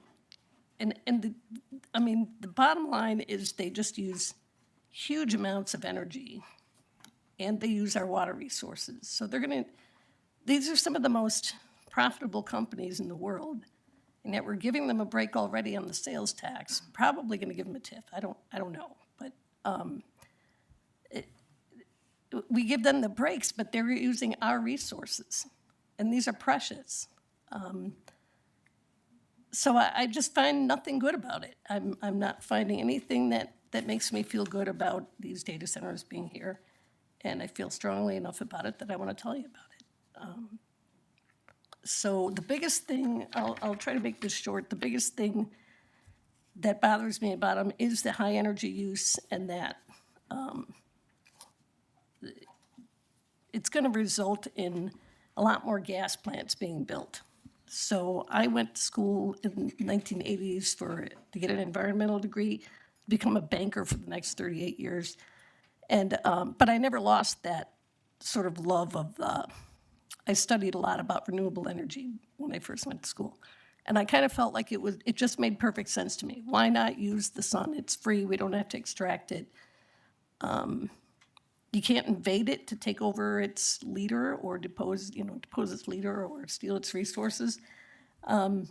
bottom line is they just use huge amounts of energy, and they use our water resources. So these are some of the most profitable companies in the world, and yet we're giving them a break already on the sales tax. Probably going to give them a tip. I don't know, but we give them the breaks, but they're using our resources, and these are precious. So I just find nothing good about it. I'm not finding anything that makes me feel good about these data centers being here, and I feel strongly enough about it that I want to tell you about it. So the biggest thing, I'll try to make this short, the biggest thing that bothers me about them is the high energy use, and that it's going to result in a lot more gas plants being built. So I went to school in the 1980s to get an environmental degree, become a banker for the next 38 years. And but I never lost that sort of love of I studied a lot about renewable energy when I first went to school. And I kind of felt like it just made perfect sense to me. Why not use the sun? It's free, we don't have to extract it. You can't invade it to take over its leader or depose its leader or steal its resources. And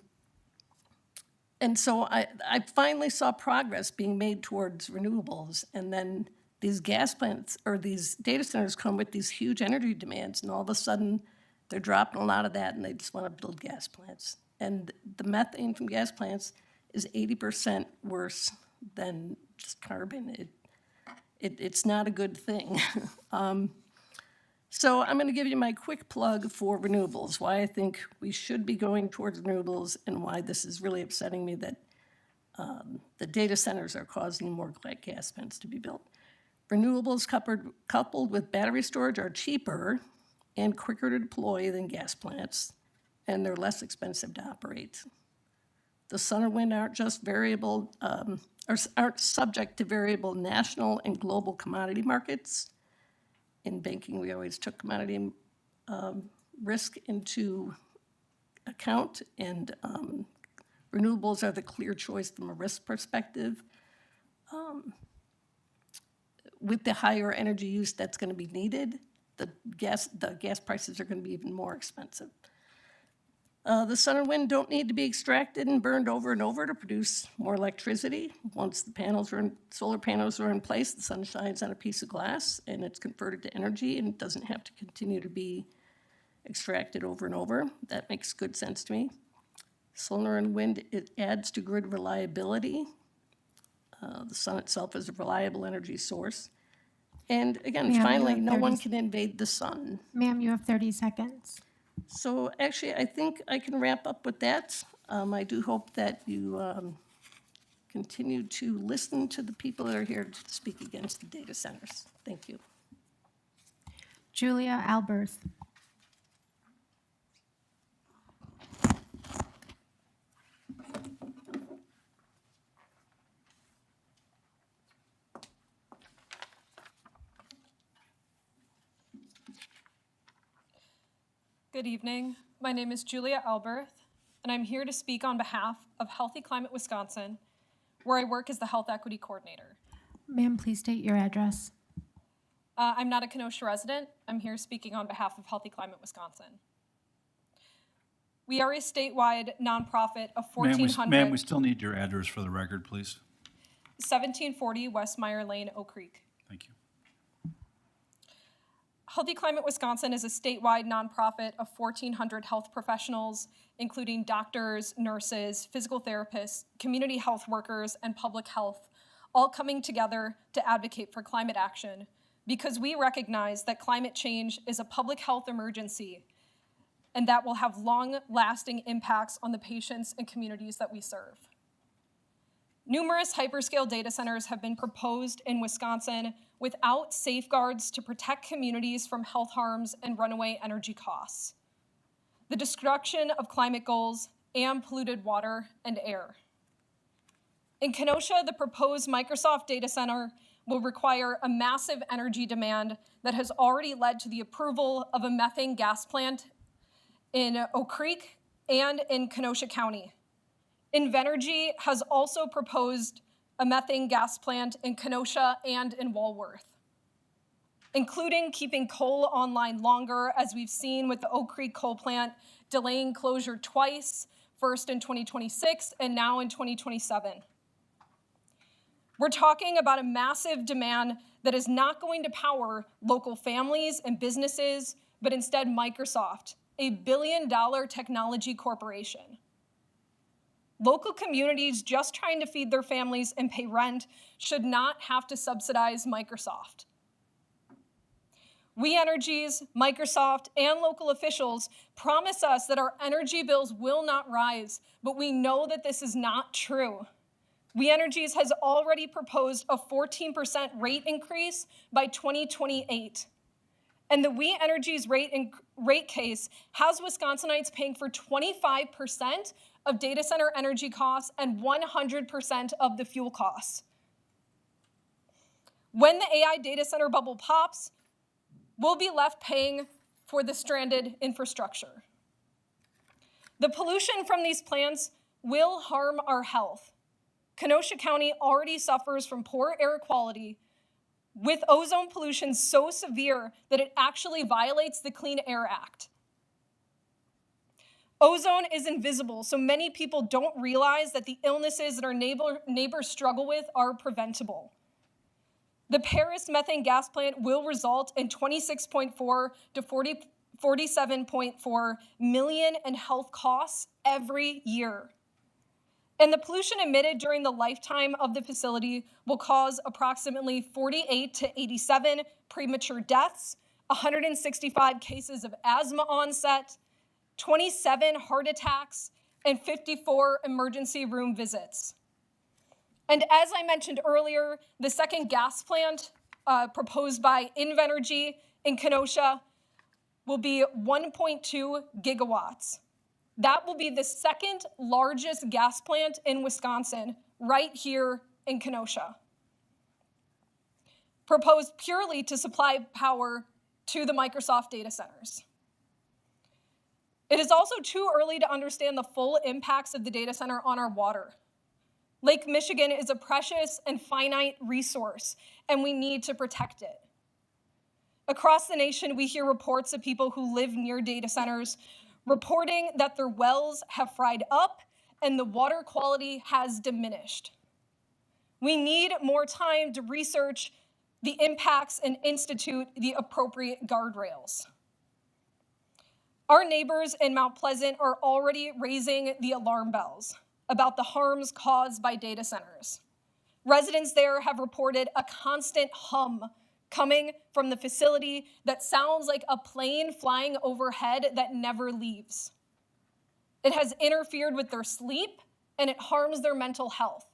so I finally saw progress being made towards renewables, and then these gas plants or these data centers come with these huge energy demands, and all of a sudden they're dropping a lot of that and they just want to build gas plants. And the methane from gas plants is 80% worse than just carbon. It's not a good thing. So I'm going to give you my quick plug for renewables, why I think we should be going towards renewables, and why this is really upsetting me that the data centers are causing more gas plants to be built. Renewables coupled with battery storage are cheaper and quicker to deploy than gas plants, and they're less expensive to operate. The sun and wind aren't just variable, aren't subject to variable national and global commodity markets. In banking, we always took commodity risk into account, and renewables are the clear choice from a risk perspective. With the higher energy use that's going to be needed, the gas prices are going to be even more expensive. The sun and wind don't need to be extracted and burned over and over to produce more electricity. Once the solar panels are in place, the sun shines on a piece of glass and it's converted to energy and it doesn't have to continue to be extracted over and over. That makes good sense to me. Solar and wind, it adds to grid reliability. The sun itself is a reliable energy source. And again, Ma'am, you finally, have no 30 one can invade the sun. Ma'am, you have 30 seconds. So actually, I think I can wrap up with that. I do hope that you continue to listen to the people that are here to speak against the data centers. Thank you. Julia Alberth. Good evening. My name is Julia Alberth, and I'm here to speak on behalf of Healthy Climate Wisconsin, where I work as the Health Equity Coordinator. Ma'am, please state your address. I'm not a Kenosha resident. I'm here speaking on behalf of Healthy Climate Wisconsin. We are a statewide nonprofit of 1,400... Ma'am, we still need your address for the record, please. 1740 West Meyer Lane, Oak Creek. Thank you. Healthy Climate Wisconsin is a statewide nonprofit of 1,400 health professionals, including doctors, nurses, physical therapists, community health workers, and public health, all coming together to advocate for climate action because we recognize that climate change is a public health emergency and that will have long-lasting impacts on the patients and communities that we serve. Numerous hyperscale data centers have been proposed in Wisconsin without safeguards to protect communities from health harms and runaway energy costs, the destruction of climate goals, and polluted water and air. In Kenosha, the proposed Microsoft data center will require a massive energy demand that has already led to the approval of a methane gas plant in Oak Creek and in Kenosha County. Invenergy has also proposed a methane gas plant in Kenosha and in Walworth, including keeping coal online longer, as we've seen with the Oak Creek coal plant delaying closure twice, first in 2026 and now in 2027. We're talking about a massive demand that is not going to power local families and businesses, but instead Microsoft, a billion-dollar technology corporation. Local communities just trying to feed their families and pay rent should not have to subsidize Microsoft. We Energies, Microsoft, and local officials promise us that our energy bills will not rise, but we know that this is not true. We Energies has already proposed a 14% rate increase by 2028. And the We Energies rate case has Wisconsinites paying for 25% of data center energy costs and 100% of the fuel costs. When the AI data center bubble pops, we'll be left paying for the stranded infrastructure. The pollution from these plants will harm our health. Kenosha County already suffers from poor air quality, with ozone pollution so severe that it actually violates the Clean Air Act. Ozone is invisible, so many people don't realize that the illnesses that our neighbors struggle with are preventable. The Paris methane gas plant will result in $26.4 to $47.4 million in health costs every year. And the pollution emitted during the lifetime of the facility will cause approximately 48 to 87 premature deaths, 165 cases of asthma onset, 27 heart attacks, and 54 emergency room visits. And as I mentioned earlier, the second gas plant proposed by Invenergy in Kenosha will be 1.2 gigawatts. That will be the second largest gas plant in Wisconsin, right here in Kenosha. Proposed purely to supply power to the Microsoft data centers. It is also too early to understand the full impacts of the data center on our water. Lake Michigan is a precious and finite resource, and we need to protect it. Across the nation, we hear reports of people who live near data centers reporting that their wells have fried up and the water quality has diminished. We need more time to research the impacts and institute the appropriate guardrails. Our neighbors in Mount Pleasant are already raising the alarm bells about the harms caused by data centers. Residents there have reported a constant hum coming from the facility that sounds like a plane flying overhead that never leaves. It has interfered with their sleep and it harms their mental health.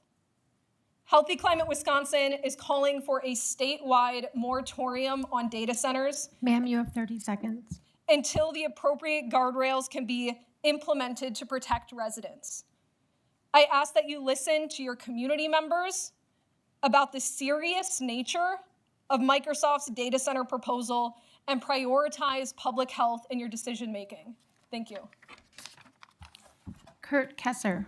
Healthy Climate Wisconsin is calling for a statewide moratorium on data centers. Ma'am, you have 30 seconds. Until the appropriate guardrails can be implemented to protect residents. I ask that you listen to your community members about the serious nature of Microsoft's data center proposal and prioritize public health in your decision making. Thank you. Kurt Kesser.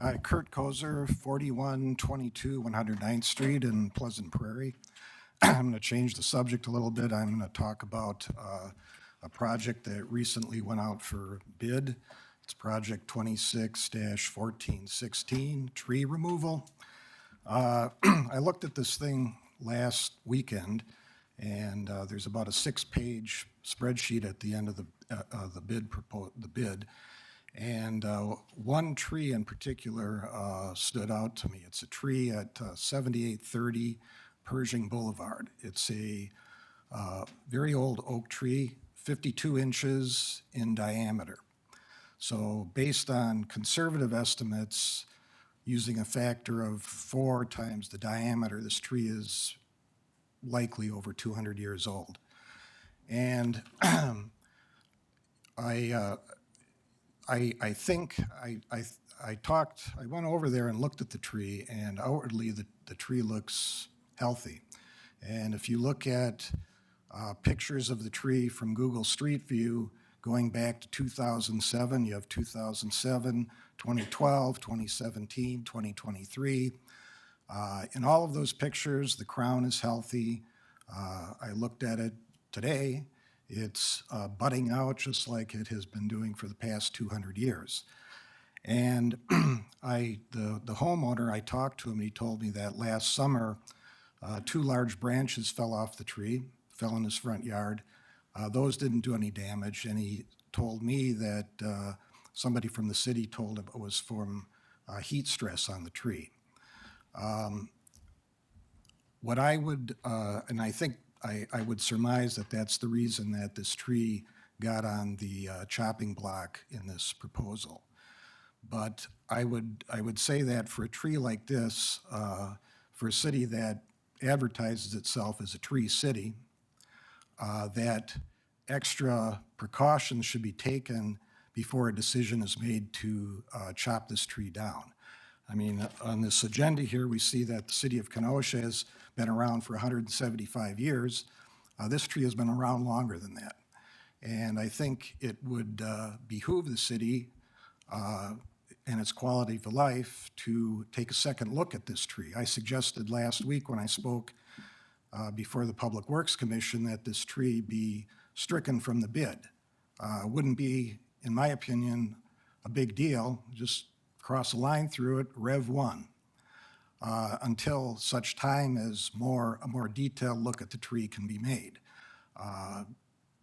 Hi, Kurt Kozer, 4122 109th Street in Pleasant Prairie. I'm going to change the subject a little bit. I'm going to talk about a project that recently went out for bid. It's project 26-1416, tree removal. I looked at this thing last weekend, and there's about a 6-page spreadsheet at the end of the bid. And one tree in particular stood out to me. It's a tree at 7830 Pershing Boulevard. It's a very old oak tree, 52 inches in diameter. So based on conservative estimates, using a factor of 4 times the diameter, this tree is likely over 200 years old. And I went over there and looked at the tree, and outwardly the tree looks healthy. And if you look at pictures of the tree from Google Street View going back to 2007, you have 2007, 2012, 2017, 2023. In all of those pictures, the crown is healthy. I looked at it today. It's budding out just like it has been doing for the past 200 years. And the homeowner, I talked to him, and he told me that last summer, 2 large branches fell off the tree, fell in his front yard. Those didn't do any damage, and he told me that somebody from the city told him it was from heat stress on the tree. What I would, and I think I would surmise that that's the reason that this tree got on the chopping block in this proposal. But I would say that for a tree like this, for a city that advertises itself as a tree city, that extra precautions should be taken before a decision is made to chop this tree down. I mean, on this agenda here, we see that the city of Kenosha has been around for 175 years. This tree has been around longer than that. And I think it would behoove the city and its quality of life to take a second look at this tree. I suggested last week when I spoke before the Public Works Commission that this tree be stricken from the bid. Wouldn't be, in my opinion, a big deal. Just cross a line through it, Rev 1, until such time as a more detailed look at the tree can be made.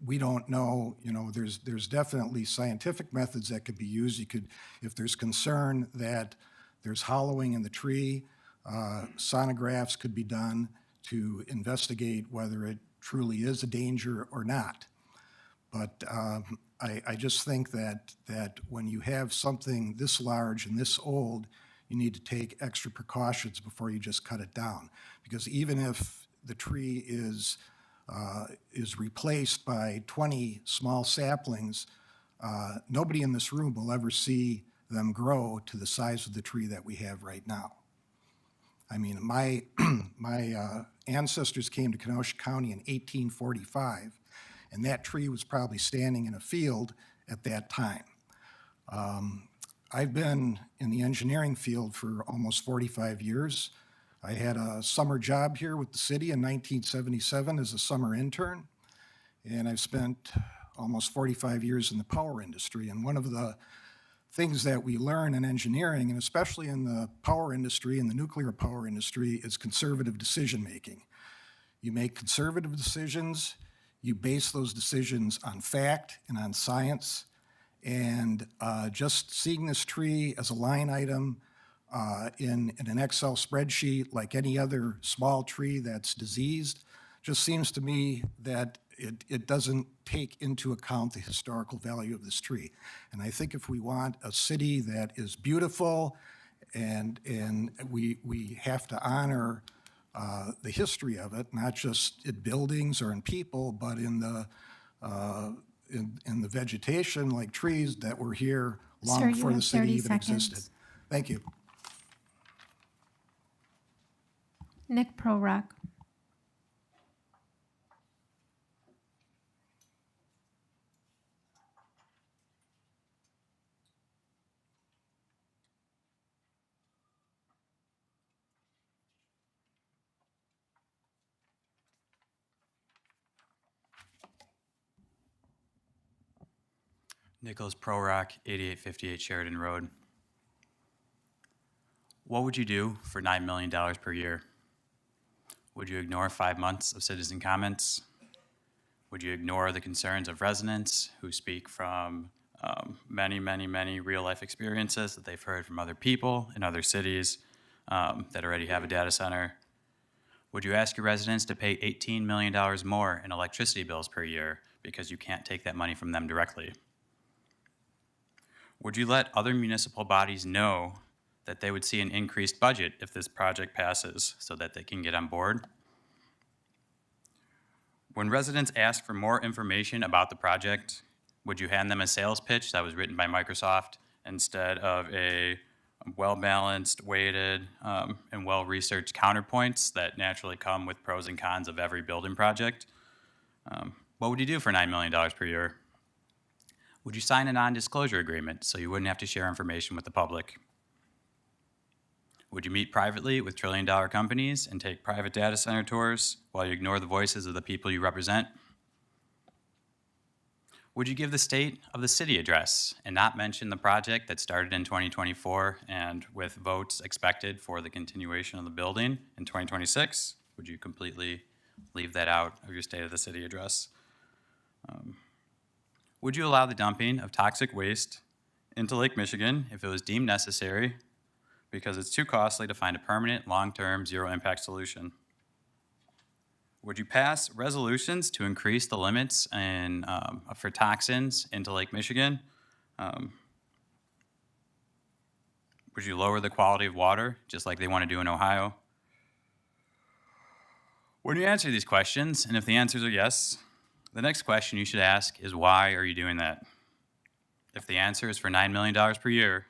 We don't know, there's definitely scientific methods that could be used. You could, if there's concern that there's hollowing in the tree, sonographs could be done to investigate whether it truly is a danger or not. But I just think that when you have something this large and this old, you need to take extra precautions before you just cut it down. Because even if the tree is replaced by 20 small saplings, nobody in this room will ever see them grow to the size of the tree that we have right now. I mean, my ancestors came to Kenosha County in 1845, and that tree was probably standing in a field at that time. I've been in the engineering field for almost 45 years. I had a summer job here with the city in 1977 as a summer intern, and I've spent almost 45 years in the power industry. And one of the things that we learn in engineering, and especially in the power industry and the nuclear power industry, is conservative decision-making. You make conservative decisions, you base those decisions on fact and on science, and just seeing this tree as a line item in an Excel spreadsheet like any other small tree that's diseased just seems to me that it doesn't take into account the historical value of this tree. And I think if we want a city that is beautiful and we have to honor the history of it, not just in buildings or in people, but in the vegetation, like trees that were here long Sir, you before the have city 30 even seconds. existed. Thank you. Nick Prorock. Nicholas Prorock, 8858 Sheridan Road. What would you do for $9 million per year? Would you ignore 5 months of citizen comments? Would you ignore the concerns of residents who speak from many real-life experiences that they've heard from other people in other cities that already have a data center? Would you ask your residents to pay $18 million more in electricity bills per year because you can't take that money from them directly? Would you let other municipal bodies know that they would see an increased budget if this project passes so that they can get on board? When residents ask for more information about the project, would you hand them a sales pitch that was written by Microsoft instead of a well-balanced, weighted, and well-researched counterpoints that naturally come with pros and cons of every building project? What would you do for $9 million per year? Would you sign a non-disclosure agreement so you wouldn't have to share information with the public? Would you meet privately with trillion-dollar companies and take private data center tours while you ignore the voices of the people you represent? Would you give the state of the city address and not mention the project that started in 2024 and with votes expected for the continuation of the building in 2026? Would you completely leave that out of your state of the city address? Would you allow the dumping of toxic waste into Lake Michigan if it was deemed necessary because it's too costly to find a permanent, long-term, zero-impact solution? Would you pass resolutions to increase the limits for toxins into Lake Michigan? Would you lower the quality of water, just like they want to do in Ohio? When you answer these questions, and if the answers are yes, the next question you should ask is, why are you doing that? If the answer is for $9 million per year,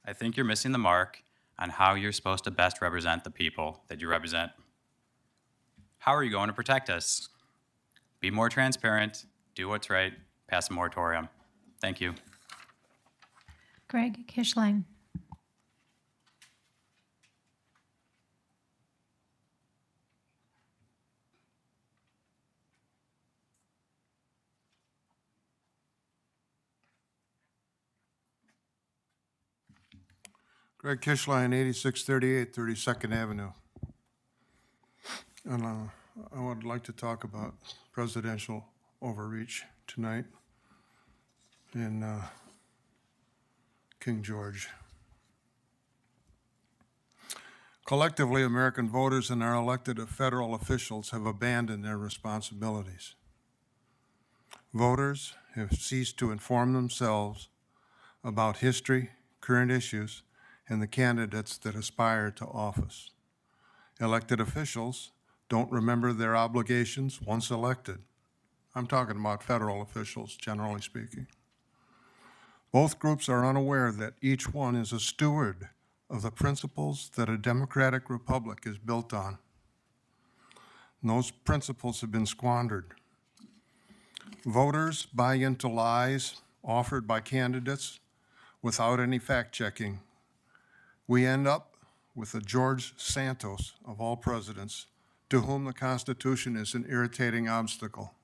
I think you're missing the mark on how you're supposed to best represent the people that you represent. How are you going to protect us? Be more transparent, do what's right, pass a moratorium. Thank you. Greg Kishline. Greg Kishline, 8638 32nd Avenue. And I would like to talk about presidential overreach tonight in King George. Collectively, American voters and our elected federal officials have abandoned their responsibilities. Voters have ceased to inform themselves about history, current issues, and the candidates that aspire to office. Elected officials don't remember their obligations once elected. I'm talking about federal officials, generally speaking. Both groups are unaware that each one is a steward of the principles that a democratic republic is built on. And those principles have been squandered. Voters buy into lies offered by candidates without any fact-checking. We end up with a George Santos of all presidents, to whom the Constitution is an irritating obstacle.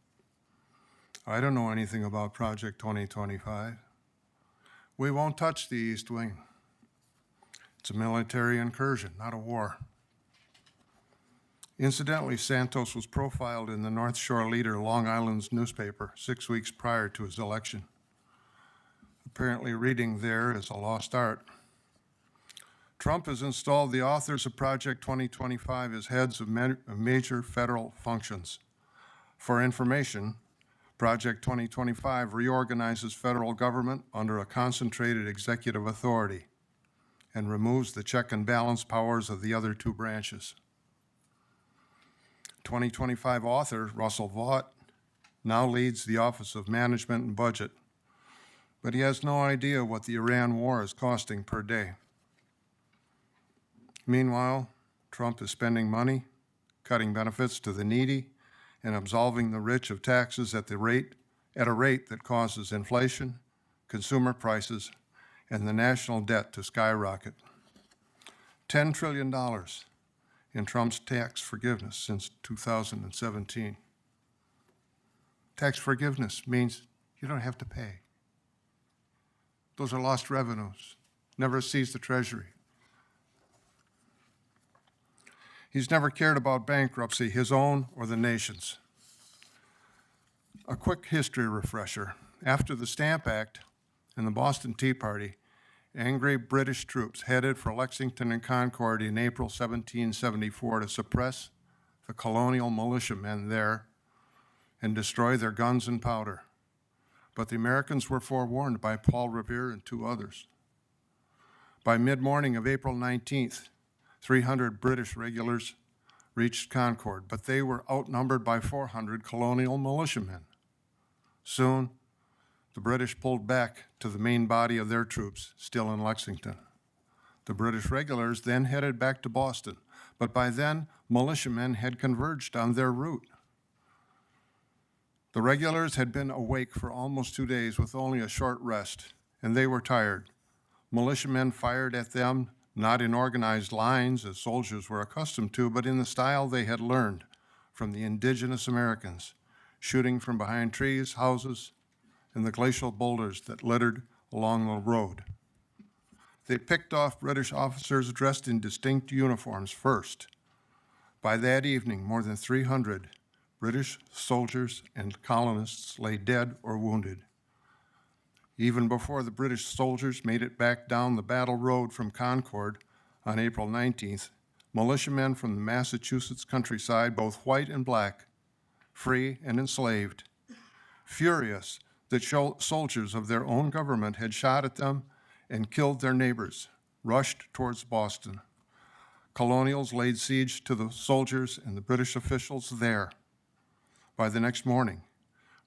I don't know anything about Project 2025. We won't touch the East Wing. It's a military incursion, not a war. Incidentally, Santos was profiled in the North Shore Leader, Long Island's newspaper, 6 weeks prior to his election. Apparently, reading there is a lost art. Trump has installed the authors of Project 2025 as heads of major federal functions. For information, Project 2025 reorganizes federal government under a concentrated executive authority and removes the check and balance powers of the other two branches. 2025 author Russell Vought now leads the Office of Management and Budget, but he has no idea what the Iran war is costing per day. Meanwhile, Trump is spending money, cutting benefits to the needy, and absolving the rich of taxes at a rate that causes inflation, consumer prices, and the national debt to skyrocket. $10 trillion in Trump's tax forgiveness since 2017. Tax forgiveness means you don't have to pay. Those are lost revenues, never sees the Treasury. He's never cared about bankruptcy, his own or the nation's. A quick history refresher. After the Stamp Act and the Boston Tea Party, angry British troops headed for Lexington and Concord in April 1774 to suppress the colonial militiamen there and destroy their guns and powder. But the Americans were forewarned by Paul Revere and two others. By mid-morning of April 19th, 300 British regulars reached Concord, but they were outnumbered by 400 colonial militiamen. Soon, the British pulled back to the main body of their troops, still in Lexington. The British regulars then headed back to Boston, but by then, militiamen had converged on their route. The regulars had been awake for almost 2 days with only a short rest, and they were tired. Militiamen fired at them, not in organized lines as soldiers were accustomed to, but in the style they had learned from the indigenous Americans, shooting from behind trees, houses, and the glacial boulders that littered along the road. They picked off British officers dressed in distinct uniforms first. By that evening, more than 300 British soldiers and colonists lay dead or wounded. Even before the British soldiers made it back down the battle road from Concord on April 19th, militiamen from the Massachusetts countryside, both white and black, free and enslaved, furious that soldiers of their own government had shot at them and killed their neighbors, rushed towards Boston. Colonials laid siege to the soldiers and the British officials there. By the next morning,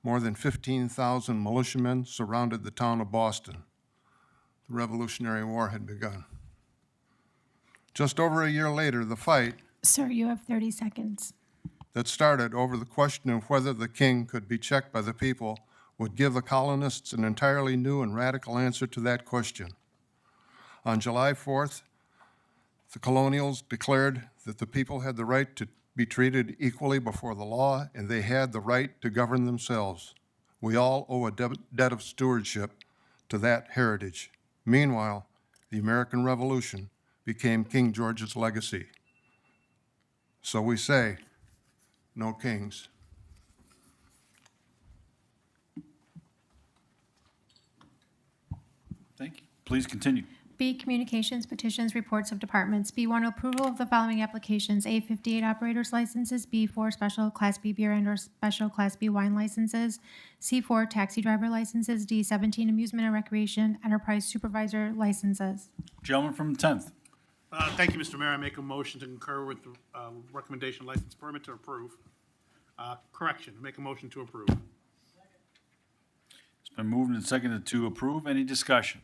more than 15,000 militiamen surrounded the town of Boston. The Revolutionary War had begun. Just over a year later, the fight Sir, you have 30 seconds. that started over the question of whether the king could be checked by the people would give the colonists an entirely new and radical answer to that question. On July 4th, the colonials declared that the people had the right to be treated equally before the law, and they had the right to govern themselves. We all owe a debt of stewardship to that heritage. Meanwhile, the American Revolution became King George's legacy. So we say, no kings. Thank you. Please continue. B, communications, petitions, reports of departments. B1, approval of the following applications. A, 58 operators licenses. B4, special Class B beer and/or special Class B wine licenses. C4, taxi driver licenses. D, 17 amusement and recreation enterprise supervisor licenses. Gentleman from the 10th. Thank you, Mr. Mayor. I make a motion to concur with the recommendation license permit to approve. Correction, make a motion to approve. It's been moved and seconded to approve. Any discussion?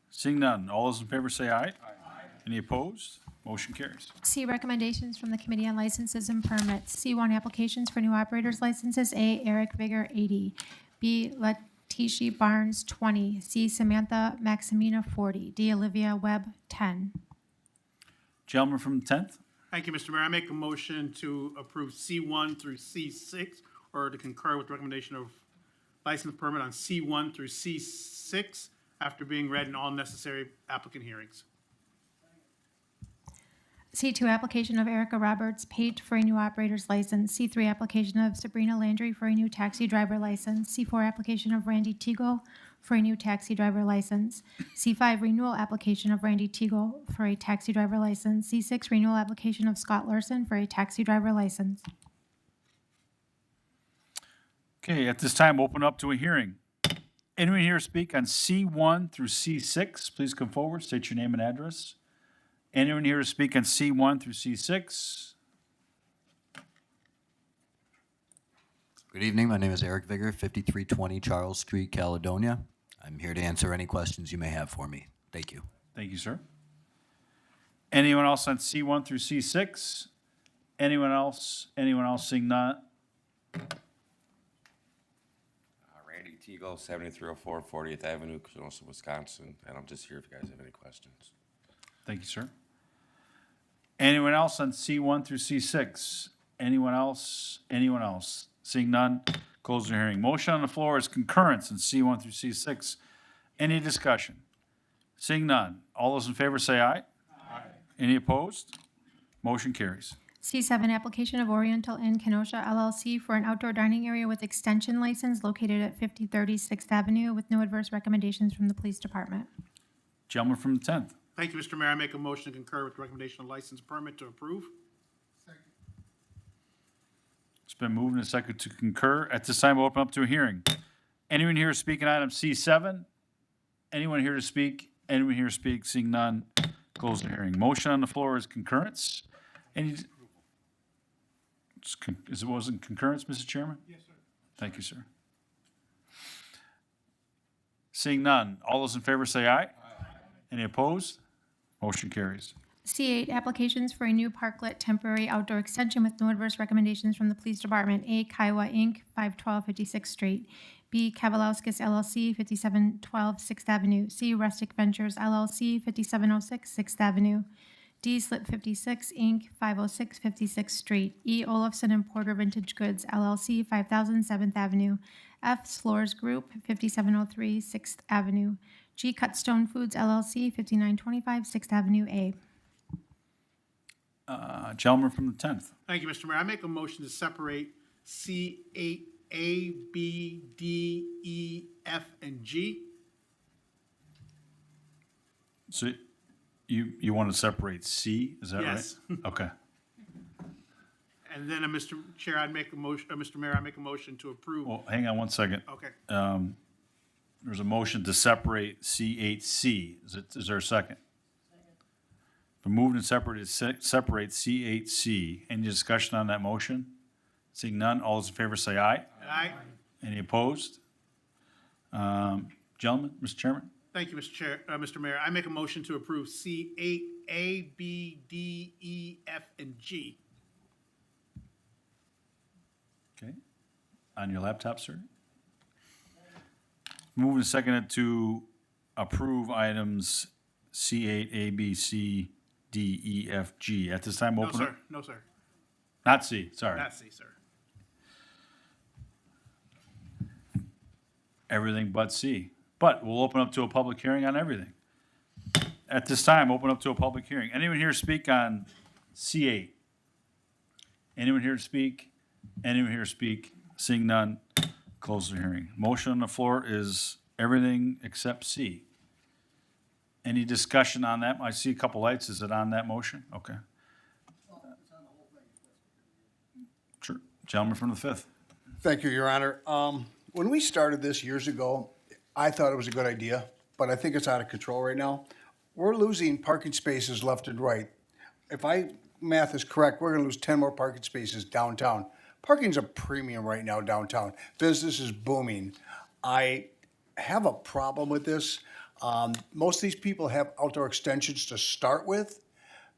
Seeing none, all those in favor say aye. Aye. Any opposed? Motion carries. C, recommendations from the Committee on Licenses and Permits. C1, applications for new operators licenses. A, Eric Vigor, 80. B, Letitia Barnes, 20. C, Samantha Maximina, 40. D, Olivia Webb, 10. Gentleman from the 10th. Thank you, Mr. Mayor. I make a motion to approve C1 through C6, or to concur with the recommendation of license permit on C1 through C6 after being read in all necessary applicant hearings. C2, application of Erica Roberts Pate for a new operator's license. C3, application of Sabrina Landry for a new taxi driver license. C4, application of Randy Teagle for a new taxi driver license. C5, renewal application of Randy Teagle for a taxi driver license. C6, renewal application of Scott Larson for a taxi driver license. Okay, at this time, open up to a hearing. Anyone here to speak on C1 through C6, please come forward, state your name and address. Anyone here to speak on C1 through C6? Good evening. My name is Eric Vigor, 5320 Charles Street, Caledonia. I'm here to answer any questions you may have for me. Thank you. Thank you, sir. Anyone else on C1 through C6? Anyone else? Anyone else? Seeing none? Randy Teagle, 7304 40th Avenue, Kenosha, Wisconsin, and I'm just here if you guys have any questions. Thank you, sir. Anyone else on C1 through C6? Anyone else? Anyone else? Seeing none, close the hearing. Motion on the floor is concurrence in C1 through C6. Any discussion? Seeing none, all those in favor say aye. Aye. Any opposed? Motion carries. C7, application of Oriental Inn Kenosha LLC for an outdoor dining area with extension license located at 5030 6th Avenue with no adverse recommendations from the police department. Gentleman from the 10th. Thank you, Mr. Mayor. I make a motion to concur with the recommendation of license permit to approve. It's been moved and seconded to concur. At this time, we'll open up to a hearing. Anyone here to speak on item C7? Anyone here to speak? Anyone here to speak? Seeing none, close the hearing. Motion on the floor is concurrence. Any, wasn't concurrence, Mr. Chairman? Yes, sir. Thank you, sir. Seeing none, all those in favor say aye. Aye. Any opposed? Motion carries. C8, applications for a new parklet temporary outdoor extension with no adverse recommendations from the police department. A, Kiowa Inc., 512 56th Street. B, Kavalauskas LLC, 5712 6th Avenue. C, Rustic Ventures LLC, 5706 6th Avenue. D, Slip 56 Inc., 506 56th Street. E, Olafson and Porter Vintage Goods LLC, 5000 7th Avenue. F, Slores Group, 5703 6th Avenue. G, Cutstone Foods LLC, 5925 6th Avenue A. Gentleman from the 10th. Thank you, Mr. Mayor. I make a motion to separate C8 A, B, D, E, F, and G. So you want to separate C, is that right? Yes. Okay. And then, Mr. Chair, I'd make a motion, Mr. Mayor, I make a motion to approve. Well, hang on one second. Okay. There's a motion to separate C8C. Is there a second? Been moved and separated, separate C8C. Any discussion on that motion? Seeing none, all those in favor say aye. Aye. Any opposed? Gentlemen, Mr. Chairman? Thank you, Mr. Mayor. I make a motion to approve C8 A, B, D, E, F, and G. Okay. On your laptop, sir? Moved and seconded to approve items C8, A, B, C, D, E, F, G. At this time, No, open it. sir. No, sir. Not C, sorry. Not C, sir. Everything but C. But we'll open up to a public hearing on everything. At this time, open up to a public hearing. Anyone here to speak on C8? Anyone here to speak? Anyone here to speak? Seeing none, close the hearing. Motion on the floor is everything except C. Any discussion on that? I see a couple lights. Is it on that motion? Okay. Sure. Gentleman from the 5th. Thank you, Your Honor. When we started this years ago, I thought it was a good idea, but I think it's out of control right now. We're losing parking spaces left and right. If math is correct, we're gonna lose 10 more parking spaces downtown. Parking's a premium right now downtown. Business is booming. I have a problem with this. Most of these people have outdoor extensions to start with,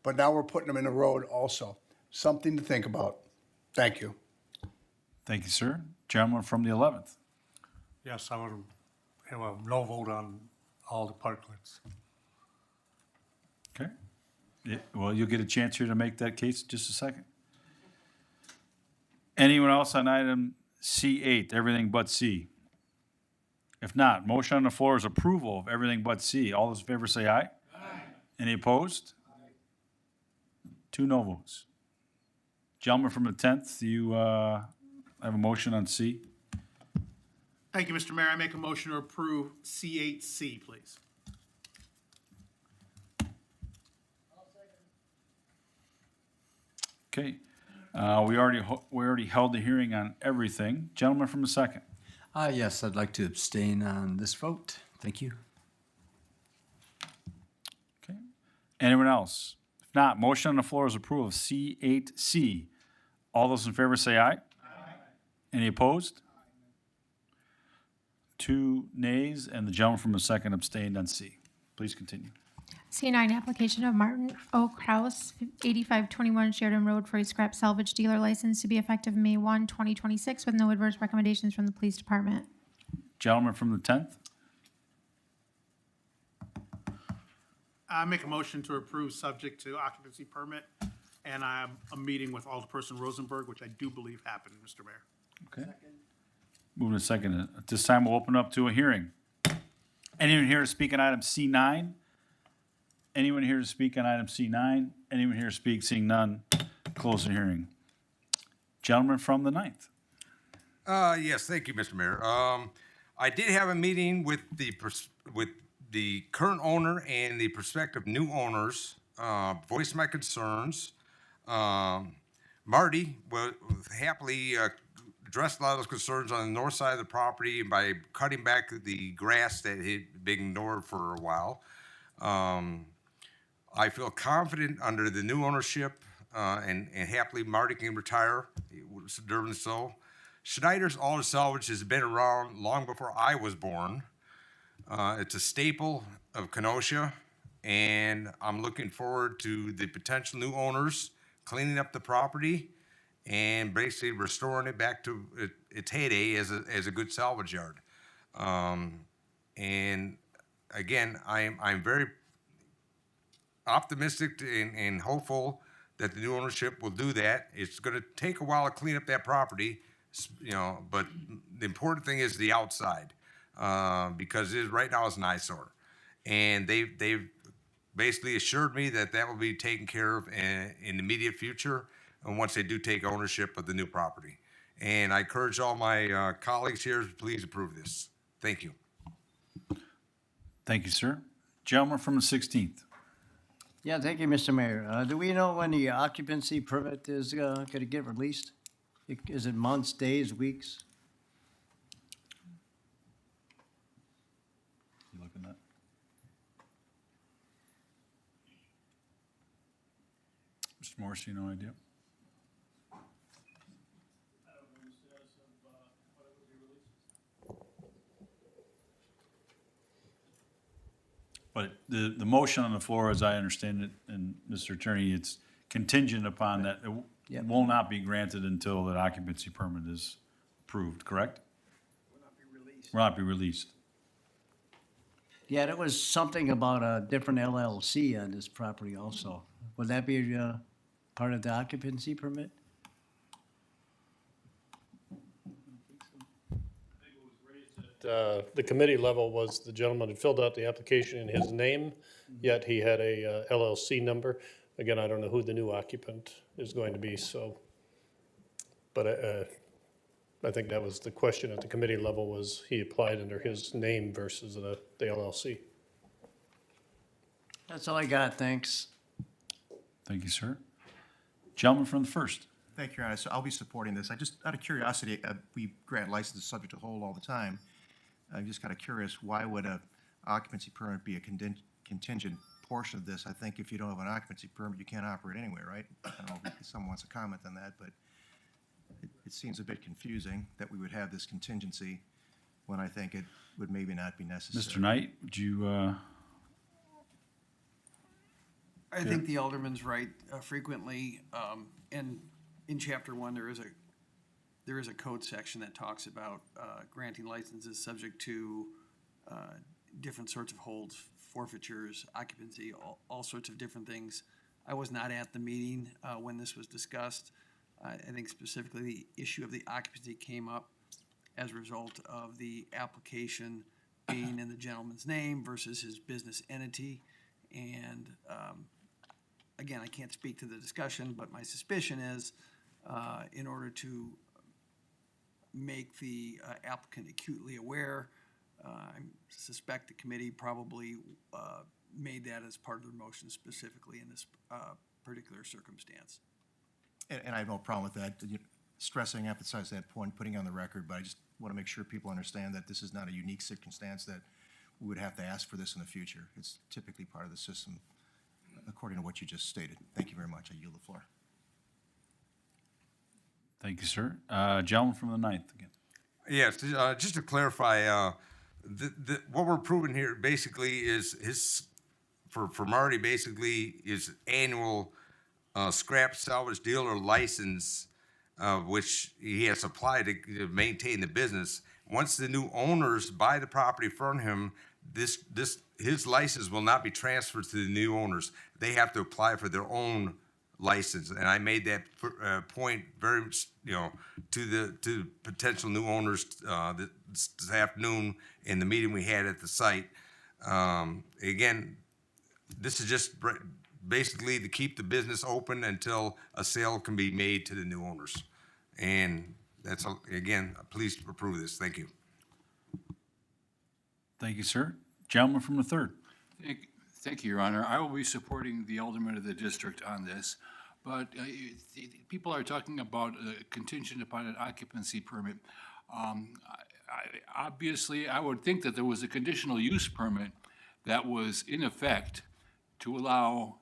but now we're putting them in the road also. Something to think about. Thank you. Thank you, sir. Gentleman from the 11th. Yes, I would have a no vote on all the parklets. Okay. Well, you'll get a chance here to make that case in just a second. Anyone else on item C8, everything but C? If not, motion on the floor is approval of everything but C. All those in favor say aye. Aye. Any opposed? 2 no votes. Gentleman from the 10th, do you have a motion on C? Thank you, Mr. Mayor. I make a motion to approve C8C, please. Okay. We already held the hearing on everything. Gentleman from the 2nd. Yes, I'd like to abstain on this vote. Thank you. Okay. Anyone else? If not, motion on the floor is approval of C8C. All those in favor say aye. Aye. Any opposed? 2 nays, and the gentleman from the 2nd abstained on C. Please continue. C9, application of Martin O. Kraus, 8521 Sheridan Road for a scrap salvage dealer license to be effective May 1, 2026, with no adverse recommendations from the police department. Gentleman from the 10th. I make a motion to approve subject to occupancy permit, and I'm a meeting with Alderperson Rosenberg, which I do believe happened, Mr. Mayor. Okay. Moving to second. At this time, we'll open up to a hearing. Anyone here to speak on item C9? Anyone here to speak on item C9? Anyone here to speak? Seeing none, close the hearing. Gentleman from the 9th. Yes, thank you, Mr. Mayor. I did have a meeting with the current owner and the prospective new owners, voiced my concerns. Marty was happily addressed a lot of those concerns on the north side of the property by cutting back the grass that had been ignored for a while. I feel confident under the new ownership, and happily Marty can retire, during so. Schneider's Auto Salvage has been around long before I was born. It's a staple of Kenosha, and I'm looking forward to the potential new owners cleaning up the property and basically restoring it back to its heyday as a good salvage yard. And again, I'm very optimistic and hopeful that the new ownership will do that. It's going to take a while to clean up that property, but the important thing is the outside, because right now it's an eyesore. And they've basically assured me that will be taken care of in the immediate future, and once they do take ownership of the new property. And I encourage all my colleagues here to please approve this. Thank you. Thank you, sir. Gentleman from the 16th. Yeah, thank you, Mr. Mayor. Do we know when the occupancy permit is going to get released? Is it months, days, weeks? You looking at? Mr. Morris, you no idea? But the motion on the floor, as I understand it, and Mr. Attorney, it's contingent upon that it will not be granted until that occupancy permit is approved, correct? Will not be released. Yeah, there was something about a different LLC on this property also. Would that be part of the occupancy permit? The committee level was the gentleman had filled out the application in his name, yet he had a LLC number. Again, I don't know who the new occupant is going to be, so. But I think that was the question at the committee level, was he applied under his name versus the LLC. That's all I got, thanks. Thank you, sir. Gentleman from the first. Thank you, Your Honor. So I'll be supporting this. I just, out of curiosity, we grant licenses subject to hold all the time. I'm just kind of curious, why would a occupancy permit be a contingent portion of this? I think if you don't have an occupancy permit, you can't operate anyway, right? I don't know if someone wants to comment on that, but it seems a bit confusing that we would have this contingency when I think it would maybe not be necessary. Mr. Knight, would you, I think the alderman's right. Frequently, in chapter 1, there is a code section that talks about granting licenses subject to different sorts of holds, forfeitures, occupancy, all sorts of different things. I was not at the meeting when this was discussed. I think specifically the issue of the occupancy came up as a result of the application being in the gentleman's name versus his business entity. And again, I can't speak to the discussion, but my suspicion is in order to make the applicant acutely aware, I suspect the committee probably made that as part of their motion specifically in this particular circumstance. And I have no problem with that, stressing, emphasize that point, putting it on the record, but I just want to make sure people understand that this is not a unique circumstance that we would have to ask for this in the future. It's typically part of the system, according to what you just stated. Thank you very much. I yield the floor. thank you, sir. Gentleman from the ninth again. Yes, just to clarify, what we're proving here basically is for Marty basically is annual scrap salvage dealer license, which he has applied to maintain the business. Once the new owners buy the property from him, his license will not be transferred to the new owners. They have to apply for their own license, and I made that point very, to the potential new owners this afternoon in the meeting we had at the site. Again, this is just basically to keep the business open until a sale can be made to the new owners. And that's, again, please approve this. Thank you. Thank you, sir. Gentleman from the third. Thank you, Your Honor. I will be supporting the alderman of the district on this, but people are talking about contingent upon an occupancy permit. Obviously, I would think that there was a conditional use permit that was in effect to allow,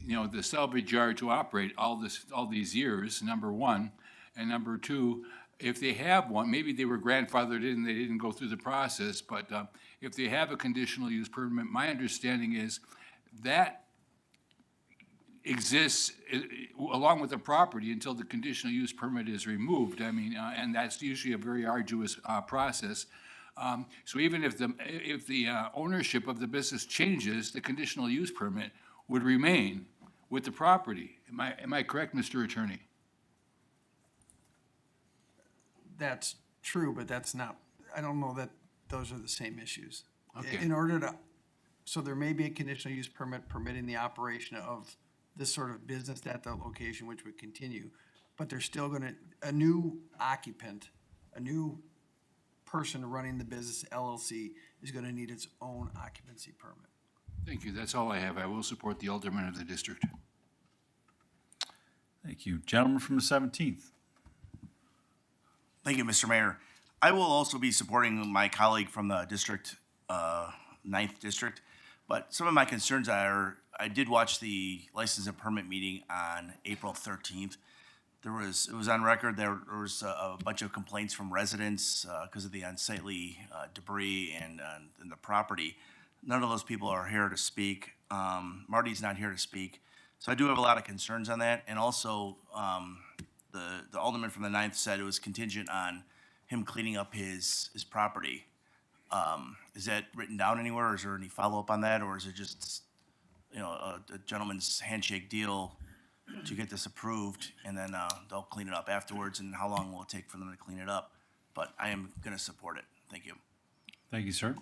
the salvage yard to operate all these years, number one. And number two, if they have one, maybe they were grandfathered in, they didn't go through the process, but if they have a conditional use permit, my understanding is that exists along with the property until the conditional use permit is removed. I mean, and that's usually a very arduous process. So even if the ownership of the business changes, the conditional use permit would remain with the property. Am I correct, Mr. Attorney? That's true, but that's not, I don't know that those are the same issues. Okay. So there may be a conditional use permit permitting the operation of this sort of business at the location, which would continue, but there's still a new occupant, a new person running the business LLC is gonna need its own occupancy permit. Thank you. That's all I have. I will support the alderman of the district. Thank you. Gentleman from the 17th. Thank you, Mr. Mayor. I will also be supporting my colleague from the district, 9th district, but some of my concerns are, I did watch the license and permit meeting on April 13th. It was on record, there was a bunch of complaints from residents because of the unsightly debris and the property. None of those people are here to speak. Marty's not here to speak. So I do have a lot of concerns on that. And also, the alderman from the 9th said it was contingent on him cleaning up his property. Is that written down anywhere, or is there any follow-up on that, or is it just, a gentleman's handshake deal to get this approved, and then they'll clean it up afterwards, and how long will it take for them to clean it up? But I am going to support it. Thank you. Thank you, sir.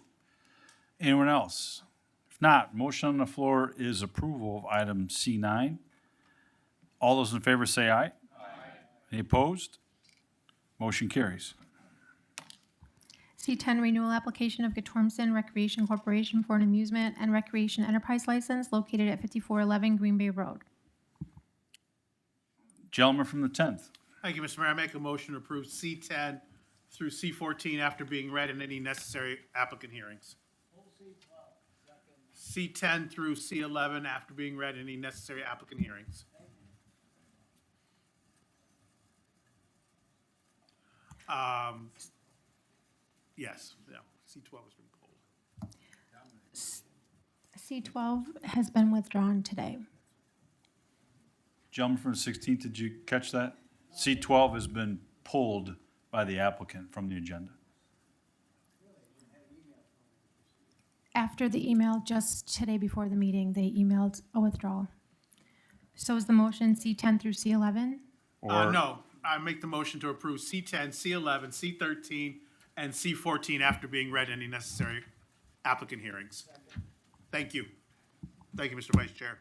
Anyone else? If not, motion on the floor is approval of item C9. All those in favor say aye. Any opposed? Motion carries. C10, renewal application of Gatormson Recreation Corporation for an amusement and recreation enterprise license located at 5411 Green Bay Road. Gentleman from the 10th. Thank you, Mr. Mayor. I make a motion to approve C10 through C14 after being read in any necessary applicant hearings. C10 through C11 after being read in any necessary applicant hearings. Yes, yeah, C12 has been pulled. C12 has been withdrawn today. Gentleman from the 16th, did you catch that? C12 has been pulled by the applicant from the agenda. After the email just today before the meeting, they emailed a withdrawal. So is the motion C10 through C11? No, I make the motion to approve C10, C11, C13, and C14 after being read any necessary applicant hearings. Thank you. Thank you, Mr. Vice Chair.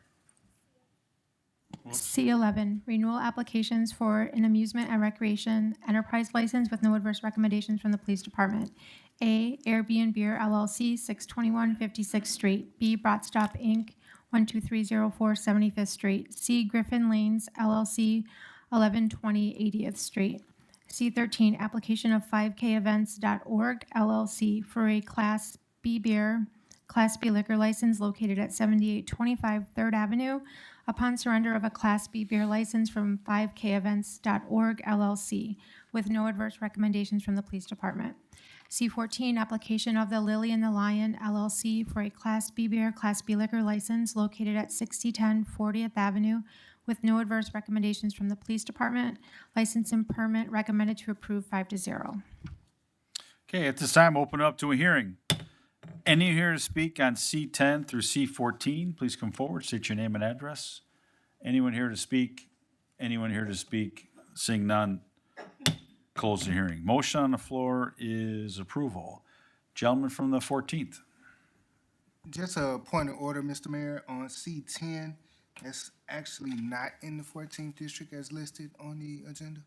C11, renewal applications for an amusement and recreation enterprise license with no adverse recommendations from the police department. A, Airbnb LLC, 621 56th Street. B, Brat Stop Inc., 12304 75th Street. C, Griffin Lanes LLC, 1120 80th Street. C13, application of 5kevents.org LLC for a Class B beer, Class B liquor license located at 7825 3rd Avenue upon surrender of a Class B beer license from 5kevents.org LLC with no adverse recommendations from the police department. C14, application of the Lily and the Lion LLC for a Class B beer, Class B liquor license located at 6010 40th Avenue with no adverse recommendations from the police department. License and permit recommended to approve 5-0. Okay, at this time, open up to a hearing. Any here to speak on C10 through C14, please come forward, state your name and address. Anyone here to speak? Anyone here to speak? Seeing none, close the hearing. Motion on the floor is approval. Gentleman from the 14th. Just a point of order, Mr. Mayor, on C10, that's actually not in the 14th district as listed on the agenda.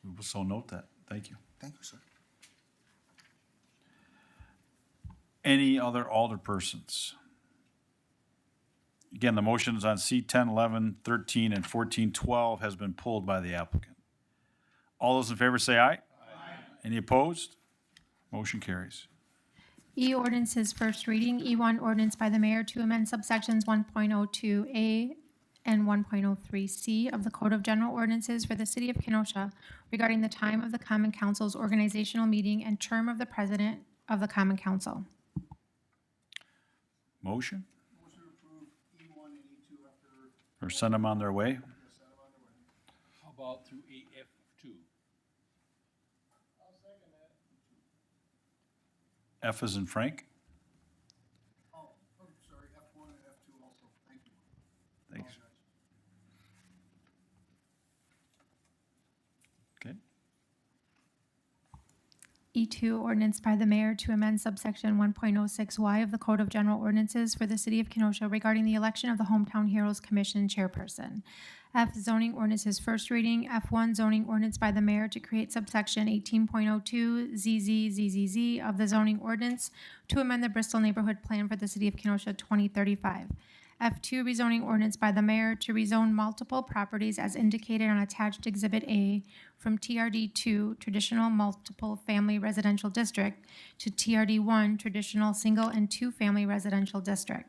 We will so note that. Thank you. Thank you, sir. Any other alderpersons? Again, the motions on C10, 11, 13, and 14, 12 has been pulled by the applicant. All those in favor say aye. Aye. Any opposed? Motion carries. E ordinances first reading. E1 ordinance by the mayor to amend subsections 1.02A and 1.03C of the Code of General Ordinances for the City of Kenosha regarding the time of the Common Council's organizational meeting and term of the President of the Common Council. Motion? Motion to approve E1 and E2 after. Or send them on their way? How about through AF2? I'll second that. F as in Frank? Oh, I'm sorry, F1 and F2 also. Thank you. Thanks. Okay. E2 ordinance by the mayor to amend subsection 1.06Y of the Code of General Ordinances for the City of Kenosha regarding the election of the Hometown Heroes Commission chairperson. F, zoning ordinances first reading. F1, zoning ordinance by the mayor to create subsection 18.02 ZZZZZ of the zoning ordinance to amend the Bristol Neighborhood Plan for the City of Kenosha 2035. F2, rezoning ordinance by the mayor to rezone multiple properties as indicated on attached Exhibit A from TRD2, Traditional Multiple Family Residential District, to TRD1, Traditional Single and Two Family Residential District.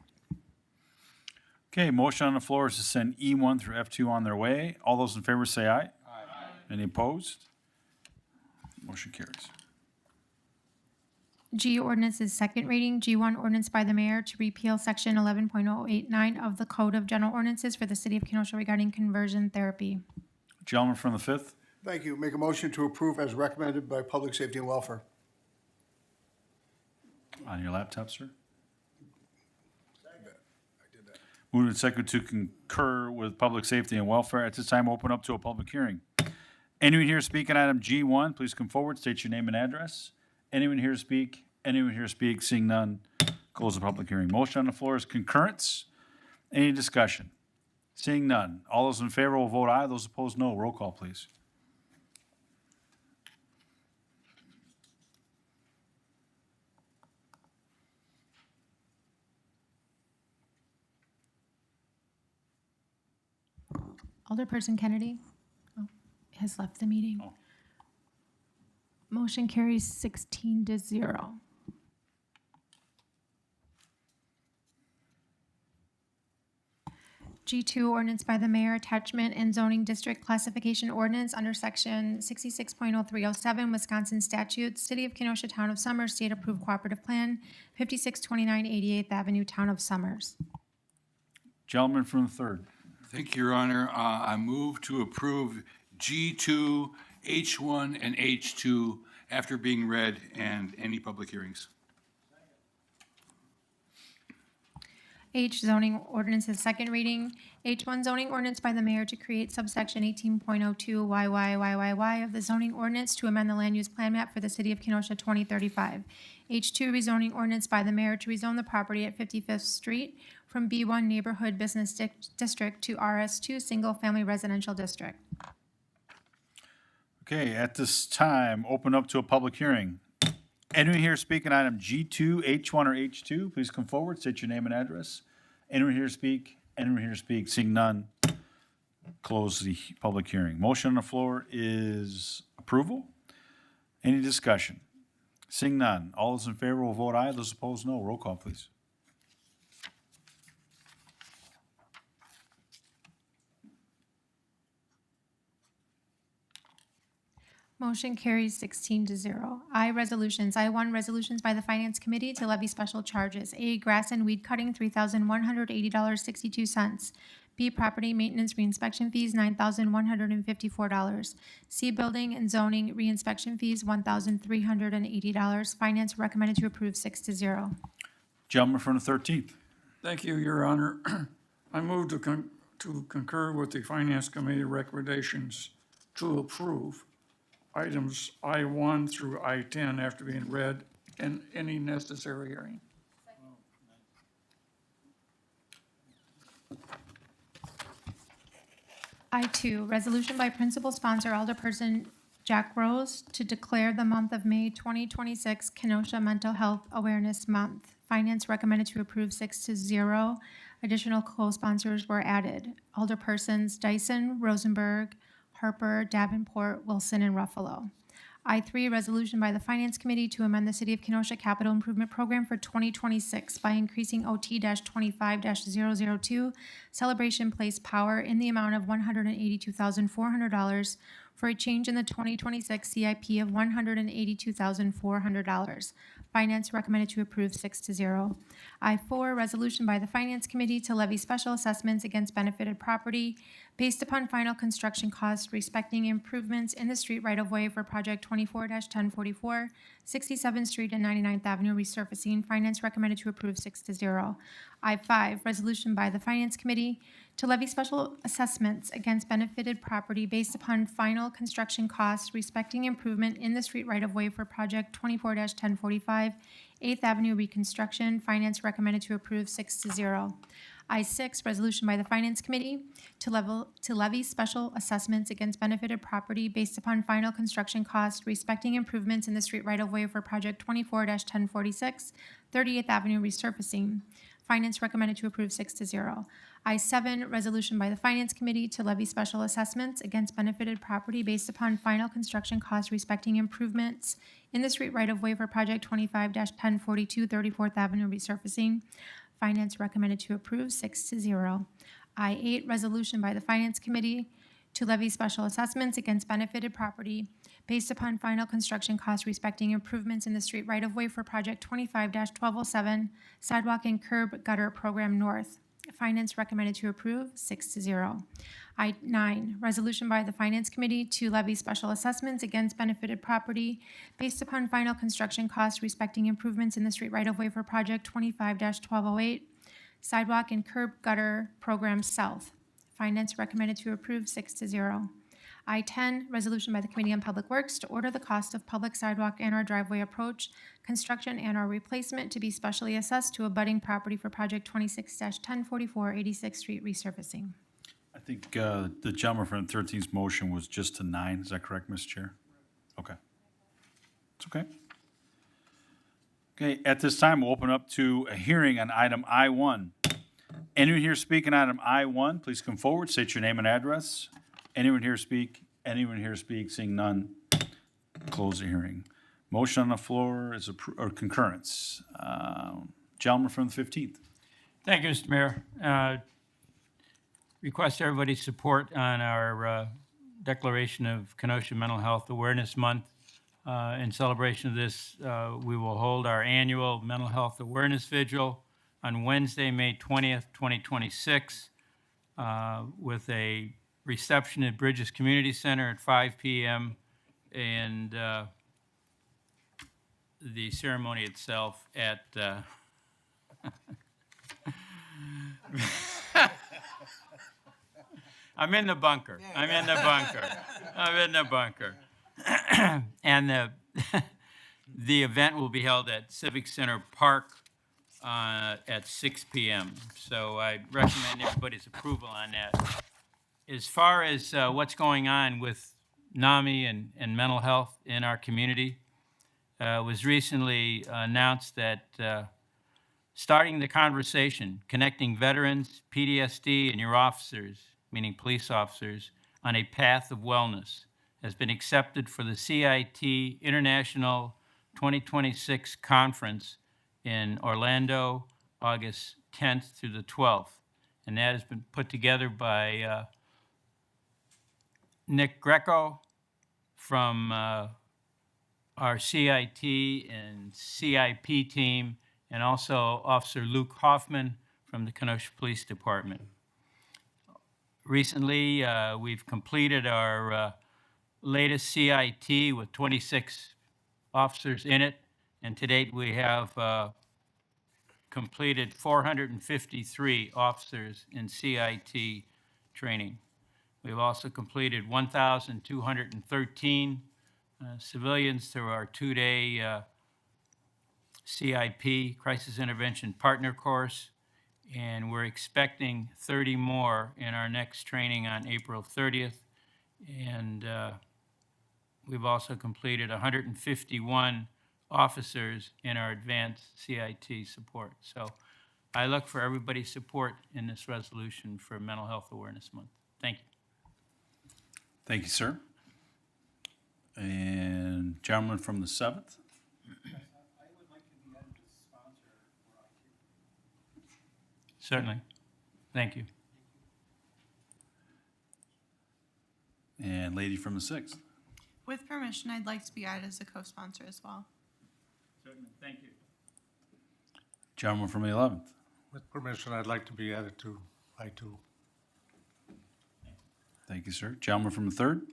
Okay, motion on the floor is to send E1 through F2 on their way. All those in favor say aye. Aye. Any opposed? Motion carries. G ordinance is second reading. G1 ordinance by the mayor to repeal section 11.089 of the Code of General Ordinances for the City of Kenosha regarding conversion therapy. Gentleman from the 5th. Thank you. Make a motion to approve as recommended by Public Safety and Welfare. On your laptop, sir. Moved and second to concur with Public Safety and Welfare. At this time, open up to a public hearing. Anyone here speaking on item G1, please come forward, state your name and address. Anyone here to speak? Anyone here to speak? Seeing none, close the public hearing. Motion on the floor is concurrence. Any discussion? Seeing none. All those in favor will vote aye. Those opposed, no. Roll call, please. Alderperson Kennedy has left the meeting. Motion carries 16-0. G2, ordinance by the mayor, attachment and zoning district classification ordinance under section 66.0307 Wisconsin statutes, City of Kenosha, Town of Somers, State Approved Cooperative Plan, 5629 88th Avenue, Town of Somers. Gentleman from the third. Thank you, Your Honor. I move to approve G2, H1, and H2 after being read and any public hearings. H, zoning ordinances, second reading. H1, zoning ordinance by the mayor to create subsection 18.02 YYYYY of the zoning ordinance to amend the land use plan map for the city of Kenosha 2035. H2, rezoning ordinance by the mayor to rezone the property at 55th Street from B1 Neighborhood Business District to RS2 Single Family Residential District. Okay, at this time, open up to a public hearing. Anyone here speaking item G2, H1, or H2, please come forward, state your name and address. Anyone here to speak? Anyone here to speak? Seeing none, close the public hearing. Motion on the floor is approval. Any discussion? Seeing none, all those in favor will vote aye, those opposed no. Roll call, please. Motion carries 16-0. I, resolutions. I-1, resolutions by the Finance Committee to levy special charges. A, grass and weed cutting, $3,180.62. B, property maintenance reinspection fees, $9,154. C, building and zoning reinspection fees, $1,380. Finance recommended to approve 6-0. Gentleman from the 13th. Thank you, Your Honor. I move to concur with the Finance Committee recommendations to approve items I-1 through I-10 after being read and any necessary hearing. I-2, resolution by principal sponsor Alderperson Jack Rose to declare the month of May 2026 Kenosha Mental Health Awareness Month. Finance recommended to approve 6-0. Additional co-sponsors were added. Alderpersons Dyson, Rosenberg, Harper, Davenport, Wilson, and Ruffalo. I-3, resolution by the Finance Committee to amend the City of Kenosha Capital Improvement Program for 2026 by increasing OT-25-002 Celebration Place Power in the amount of $182,400 for a change in the 2026 CIP of $182,400. Finance recommended to approve 6-0. I-4, resolution by the Finance Committee to levy special assessments against benefited property based upon final construction costs respecting improvements in the street right-of-way for Project 24-1044, 67th Street and 99th Avenue resurfacing. Finance recommended to approve 6-0. I-5, resolution by the Finance Committee to levy special assessments against benefited property based upon final construction costs respecting improvement in the street right-of-way for Project 24-1045, 8th Avenue reconstruction. Finance recommended to approve 6-0. I-6, resolution by the Finance Committee to levy special assessments against benefited property based upon final construction costs respecting improvements in the street right-of-way for Project 24-1046, 38th Avenue resurfacing. Finance recommended to approve 6-0. I-7, resolution by the Finance Committee to levy special assessments against benefited property based upon final construction costs respecting improvements in the street right-of-way for Project 25-1042, 34th Avenue resurfacing. Finance recommended to approve 6-0. I-8, resolution by the Finance Committee to levy special assessments against benefited property based upon final construction costs respecting improvements in the street right-of-way for Project 25-1207, Sidewalk and Curb Gutter Program North. Finance recommended to approve 6-0. I-9, resolution by the Finance Committee to levy special assessments against benefited property based upon final construction costs respecting improvements in the street right-of-way for Project 25-1208, Sidewalk and Curb Gutter Program South. Finance recommended to approve 6-0. I-10, resolution by the Committee on Public Works to order the cost of public sidewalk and/or driveway approach, construction and/or replacement to be specially assessed to abutting property for Project 26-1044, 86th Street resurfacing. I think the gentleman from the 13th motion was just to 9. Is that correct, Mr. Chair? Okay. It's okay. Okay, at this time, we'll open up to a hearing on item I-1. Anyone here speaking item I-1, please come forward, state your name and address. Anyone here speak, seeing none, close the hearing. Motion on the floor is or concurrence. Gentleman from the 15th. Thank you, Mr. Mayor. Request everybody's support on our declaration of Kenosha Mental Health Awareness Month. In celebration of this, we will hold our annual Mental Health Awareness Vigil on Wednesday, May 20th, 2026, with a reception at Bridges Community Center at 5 p.m. and the ceremony itself at I'm in the bunker. And the event will be held at Civic Center Park at 6 p.m. So I recommend everybody's approval on that. As far as what's going on with NAMI and mental health in our community, it was recently announced that starting the conversation, connecting veterans, PTSD, and your officers, meaning police officers, on a path of wellness has been accepted for the CIT International 2026 Conference in Orlando, August 10th through the 12th. And that has been put together by Nick Greco from our CIT and CIP team, and also Officer Luke Hoffman from the Kenosha Police Department. Recently, we've completed our latest CIT with 26 officers in it, and to date we have completed 453 officers in CIT training. We've also completed 1,213 civilians through our two-day CIP, Crisis Intervention Partner Course, and we're expecting 30 more in our next training on April 30th. And we've also completed 151 officers in our advanced CIT support. So I look for everybody's support in this resolution for Mental Health Awareness Month. Thank you. Thank you, sir. And gentleman from the 7th. Certainly. Thank you. And lady from the 6th. With permission, I'd like to be added as a co-sponsor as well. Certainly. Thank you. Gentleman from the 11th. With permission, I'd like to be added to I-2. Thank you, sir. Gentleman from the 3rd.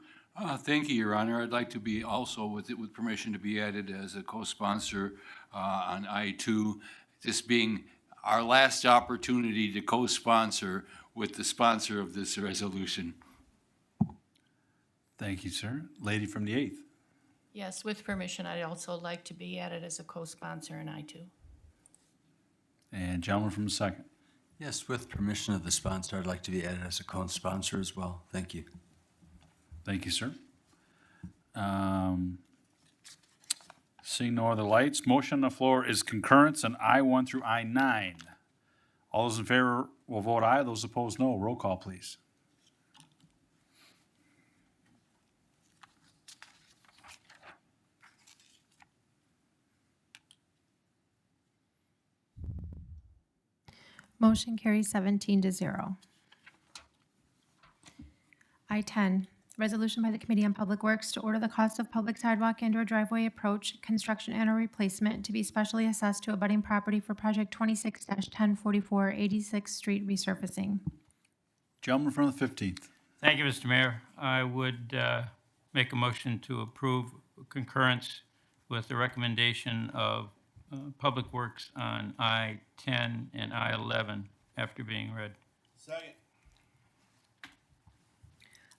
Thank you, Your Honor. I'd like to be also, with permission, to be added as a co-sponsor on I-2, this being our last opportunity to co-sponsor with the sponsor of this resolution. Thank you, sir. Lady from the 8th. Yes, with permission, I'd also like to be added as a co-sponsor in I-2. And gentleman from the 2nd. Yes, with permission of the sponsor, I'd like to be added as a co-sponsor as well. Thank you. Thank you, sir. Seeing no other lights, motion on the floor is concurrence on I-1 through I-9. All those in favor will vote aye. Those opposed, no. Roll call, please. Motion carries 17-0. I-10, resolution by the Committee on Public Works to order the cost of public sidewalk and/or driveway approach, construction and/or replacement to be specially assessed to abutting property for Project 26-1044 86th Street resurfacing. Gentleman from the 15th. Thank you, Mr. Mayor. I would make a motion to approve concurrence with the recommendation of Public Works on I-10 and I-11 after being read. Second.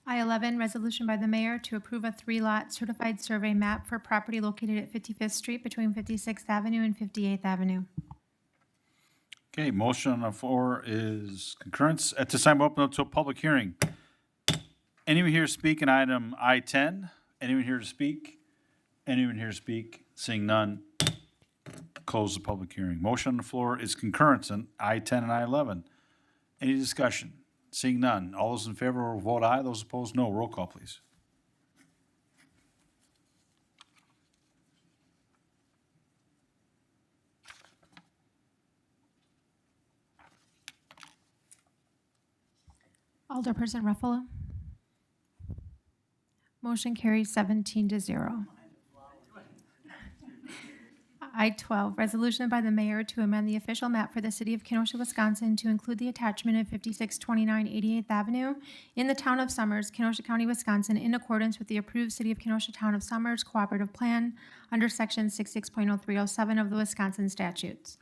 I-11, resolution by the mayor to approve a 3-lot certified survey map for property located at 55th Street between 56th Avenue and 58th Avenue. Okay, motion on the floor is concurrence. At this time, open up to a public hearing. Anyone here speak in item I-10? Anyone here to speak? Anyone here to speak? Seeing none, close the public hearing. Motion on the floor is concurrence on I-10 and I-11. Any discussion? Seeing none. All those in favor will vote aye. Those opposed, no. Roll call, please. Alderperson Ruffalo. Motion carries 17-0. I-12, resolution by the mayor to amend the official map for the city of Kenosha, Wisconsin to include the attachment of 5629 88th Avenue in the town of Summers, Kenosha County, Wisconsin, in accordance with the approved City of Kenosha Town of Summers Cooperative Plan under Section 66.0307 of the Wisconsin statutes.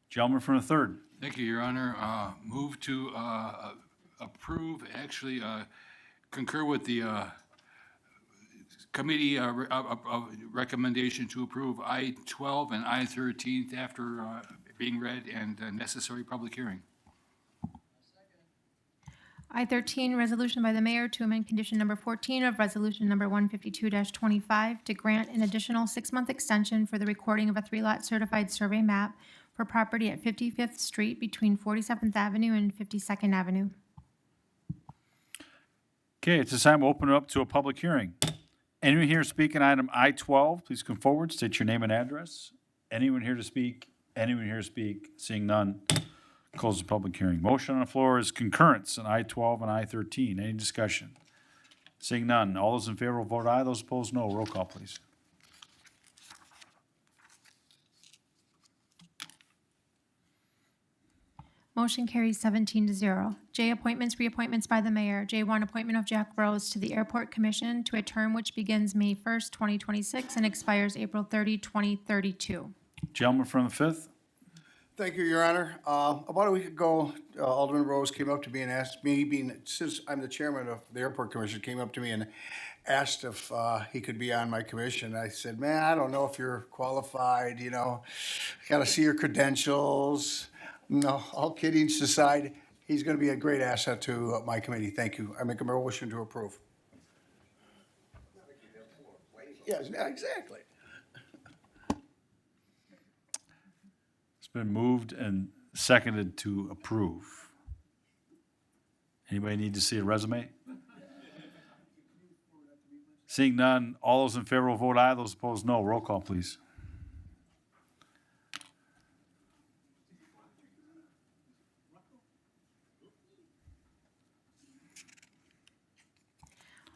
Gentleman from the third. Thank you, Your Honor. Move to approve, actually concur with the committee recommendation to approve I-12 and I-13 after being read and necessary public hearing. I-13, resolution by the mayor to amend condition number 14 of resolution number 152-25 to grant an additional 6-month extension for the recording of a 3-lot certified survey map for property at 55th Street between 47th Avenue and 52nd Avenue. Okay, at this time, we'll open it up to a public hearing. Anyone here speaking item I-12, please come forward, state your name and address. Anyone here to speak? Anyone here to speak? Seeing none, close the public hearing. Motion on the floor is concurrence on I-12 and I-13. Any discussion? Seeing none, all those in favor will vote aye, those opposed no. Roll call, please. Motion carries 17-0. J, appointments, reappointments by the mayor. J1, appointment of Jack Rose to the Airport Commission to a term which begins May 1st, 2026 and expires April 30, 2032. Gentleman from the fifth. Thank you, Your Honor. About a week ago, Alderman Rose came up to me and asked me, since I'm the chairman of the Airport Commission, came up to me and asked if he could be on my commission. I said, man, I don't know if you're qualified, got to see your credentials. No, all kidding aside, he's going to be a great asset to my committee. Thank you. I make a motion to approve. Yes, exactly. It's been moved and seconded to approve. Anybody need to see a resume? Seeing none, all those in favor will vote aye, those opposed no. Roll call, please.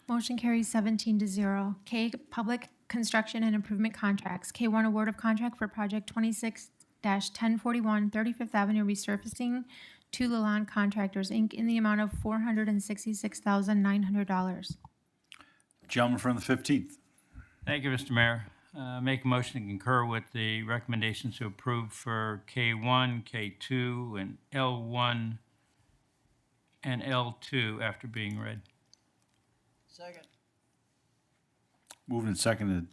Motion carries 17-0. K, public construction and improvement contracts. K1, award of contract for project 26-1041 35th Avenue resurfacing to Lalonde Contractors, Inc. in the amount of $466,900. Gentleman from the 15th. Thank you, Mr. Mayor. Make a motion to concur with the recommendations to approve for K1, K2, and L1 and L2 after being read. Second. Moved and seconded.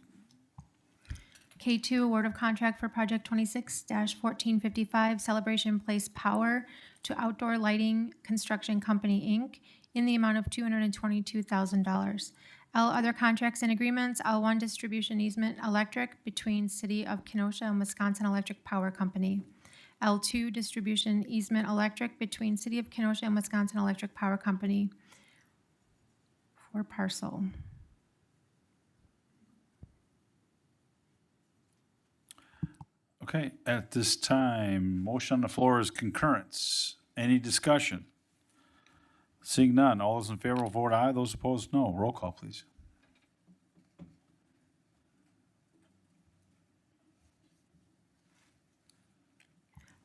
K2, award of contract for project 26-1455 Celebration Place Power to Outdoor Lighting Construction Company, Inc. in the amount of $222,000. L, other contracts and agreements. L1, distribution easement electric between City of Kenosha and Wisconsin Electric Power Company. L2, distribution easement electric between City of Kenosha and Wisconsin Electric Power Company for parcel. Okay, at this time, motion on the floor is concurrence. Any discussion? Seeing none, all those in favor will vote aye, those opposed no. Roll call, please.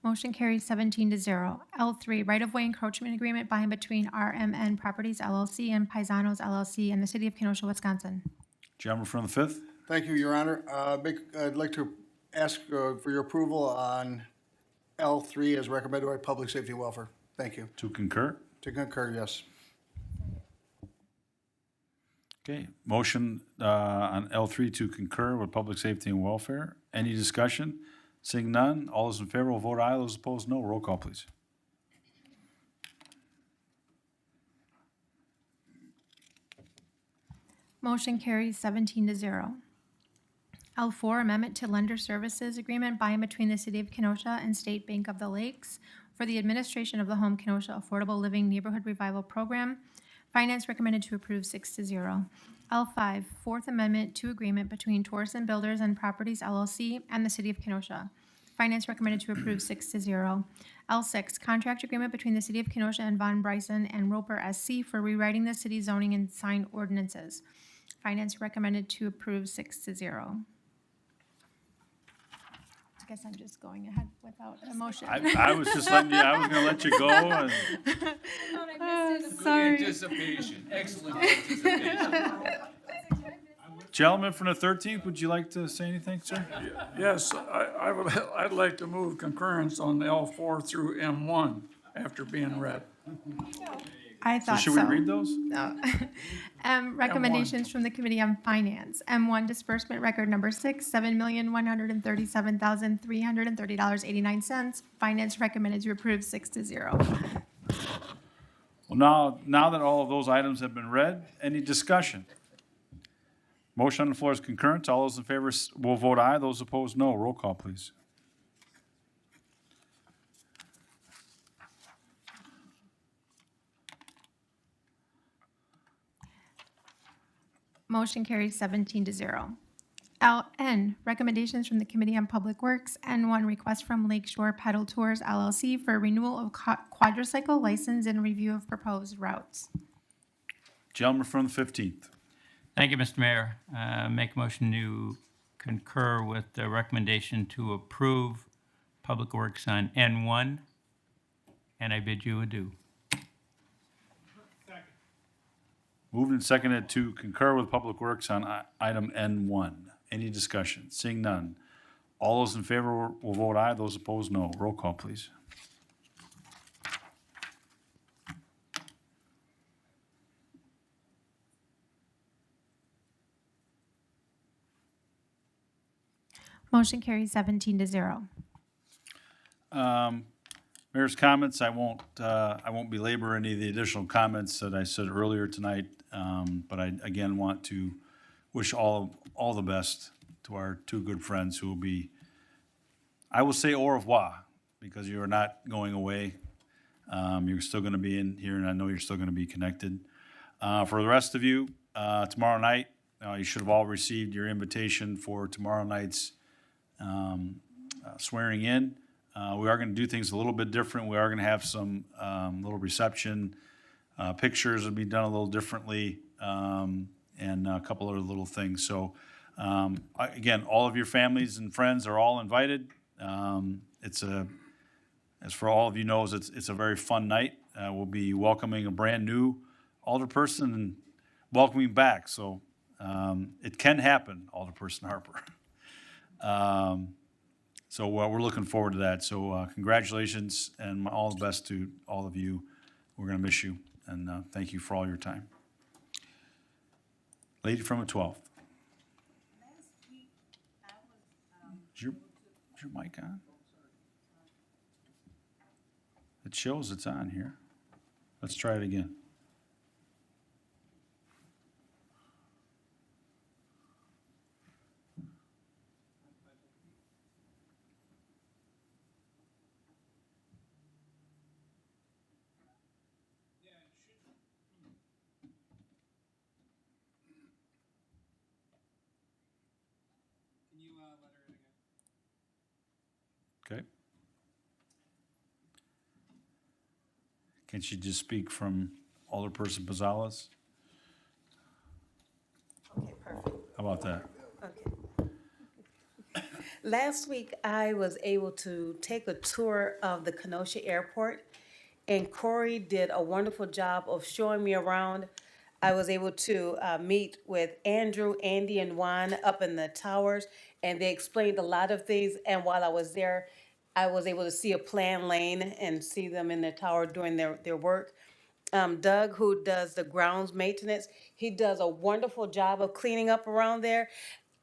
Motion carries 17-0. L3, right-of-way encroachment agreement by and between RMN Properties LLC and Paisanos LLC and the City of Kenosha, Wisconsin. Gentleman from the fifth. Thank you, Your Honor. I'd like to ask for your approval on L3 as recommended by Public Safety and Welfare. Thank you. To concur? To concur, yes. Okay, motion on L3 to concur with public safety and welfare. Any discussion? Seeing none, all those in favor will vote aye, those opposed no. Roll call, please. Motion carries 17-0. L4, amendment to lender services agreement by and between the City of Kenosha and State Bank of the Lakes for the administration of the Home Kenosha Affordable Living Neighborhood Revival Program. Finance recommended to approve 6-0. L5, Fourth Amendment to Agreement between Torsen Builders and Properties LLC and the City of Kenosha. Finance recommended to approve 6-0. L6, Contract Agreement between the City of Kenosha and Von Bryson and Roper SC for rewriting the city zoning and sign ordinances. Finance recommended to approve 6-0. I guess I'm just going ahead without a motion. I was just letting you, I was gonna let you go and. Sorry. Anticipation, excellent anticipation. Gentleman from the 13th, would you like to say anything, sir? Yes, I'd like to move concurrence on L4 through M1 after being read. I thought so. Should we read those? No. Recommendations from the Committee on Finance. M1 disbursement record number 6, $7,137,330.89. Finance recommended to approve 6-0. Well, now that all of those items have been read, any discussion? Motion on the floor is concurrent. All those in favor will vote aye. Those opposed, no. Roll call, please. Motion carries 17-0. LN, recommendations from the Committee on Public Works. N1, request from Lakeshore Pedal Tours LLC for renewal of quadricycle license and review of proposed routes. Gentleman from the 15th. Thank you, Mr. Mayor. Make a motion to concur with the recommendation to approve Public Works on N1, and I bid you adieu. Moved and seconded to concur with Public Works on item N1. Any discussion? Seeing none. All those in favor will vote aye. Those opposed, no. Roll call, please. Motion carries 17-0. Mayor's comments, I won't belabor any of the additional comments that I said earlier tonight, but I again want to wish all the best to our two good friends who will be, I will say au revoir, because you are not going away. You're still going to be in here, and I know you're still going to be connected. For the rest of you, tomorrow night, you should have all received your invitation for tomorrow night's swearing in. We are going to do things a little bit different. We are going to have some little reception. Pictures will be done a little differently, and a couple other little things. So, again, all of your families and friends are all invited. As for all of you knows, it's a very fun night. We'll be welcoming a brand new alderperson and welcoming back. So it can happen, Alderperson Harper. So we're looking forward to that. So congratulations and all the best to all of you. We're going to miss you, and thank you for all your time. Lady from the 12th. Is your mic on? It shows it's on here. Let's try it again. Okay. Can she just speak from Alderperson Pazales? Okay, perfect. How about that? Okay. Last week, I was able to take a tour of the Kenosha Airport, and Corey did a wonderful job of showing me around. I was able to meet with Andrew, Andy, and Juan up in the towers, and they explained a lot of things. And while I was there, I was able to see a planned lane and see them in the tower doing their work. Doug, who does the grounds maintenance, he does a wonderful job of cleaning up around there.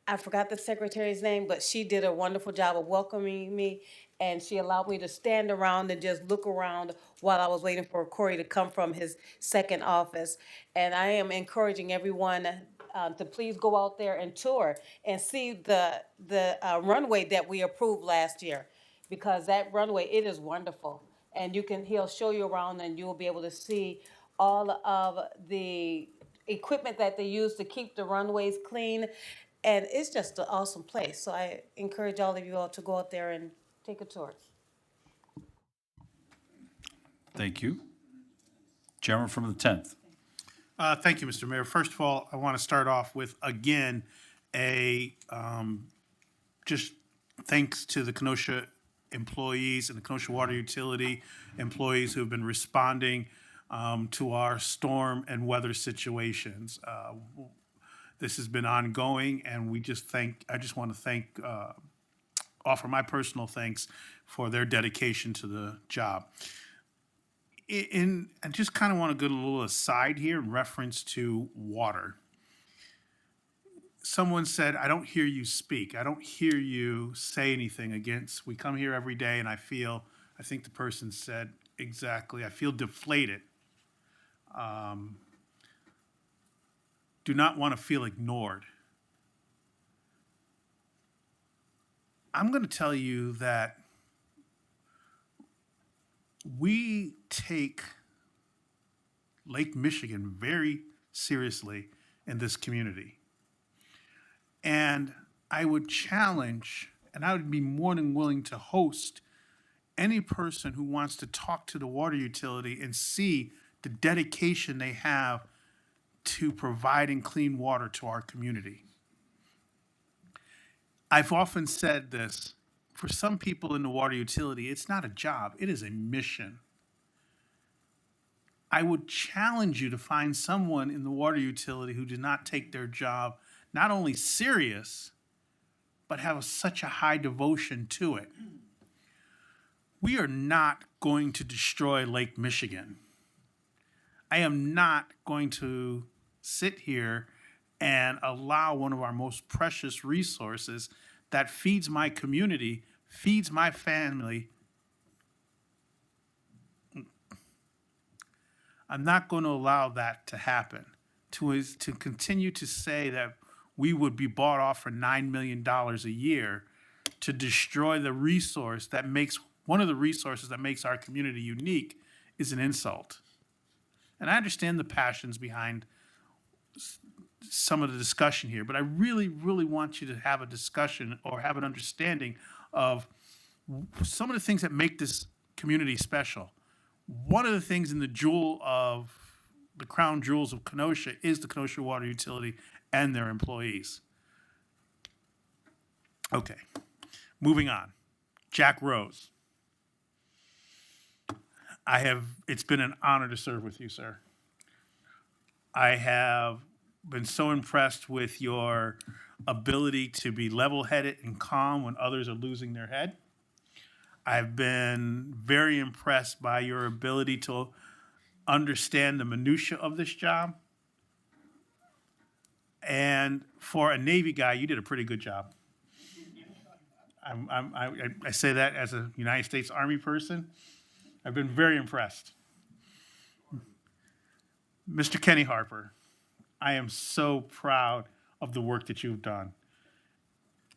I forgot the secretary's name, but she did a wonderful job of welcoming me, and she allowed me to stand around and just look around while I was waiting for Corey to come from his second office. And I am encouraging everyone to please go out there and tour and see the runway that we approved last year, because that runway, it is wonderful. and he'll show you around, and you'll be able to see all of the equipment that they use to keep the runways clean. And it's just an awesome place. So I encourage all of you all to go out there and take a tour. Thank you. Chairman from the 10th. Thank you, Mr. Mayor. First of all, I want to start off with, again, just thanks to the Kenosha employees and the Kenosha Water Utility employees who have been responding to our storm and weather situations. This has been ongoing, and I just want to offer my personal thanks for their dedication to the job. I just kind of want to go a little aside here in reference to water. Someone said, I don't hear you speak. I don't hear you say anything against. We come here every day, and I think the person said exactly, I feel deflated. Do not want to feel ignored. I'm going to tell you that we take Lake Michigan very seriously in this community. And I would challenge, and I would be more than willing to host any person who wants to talk to the water utility and see the dedication they have to providing clean water to our community. I've often said this, for some people in the water utility, it's not a job, it is a mission. I would challenge you to find someone in the water utility who did not take their job not only serious, but have such a high devotion to it. We are not going to destroy Lake Michigan. I am not going to sit here and allow one of our most precious resources that feeds my community, feeds my family. I'm not going to allow that to happen. To continue to say that we would be bought off for $9 million a year to destroy the resource that makes one of the resources that makes our community unique is an insult. And I understand the passions behind some of the discussion here, but I really, really want you to have a discussion or have an understanding of some of the things that make this community special. One of the things in the crown jewels of Kenosha is the Kenosha Water Utility and their employees. Okay, moving on. Jack Rose. It's been an honor to serve with you, sir. I have been so impressed with your ability to be level-headed and calm when others are losing their head. I've been very impressed by your ability to understand the minutia of this job. And for a Navy guy, you did a pretty good job. I say that as a United States Army person. I've been very impressed. Mr. Kenny Harper, I am so proud of the work that you've done.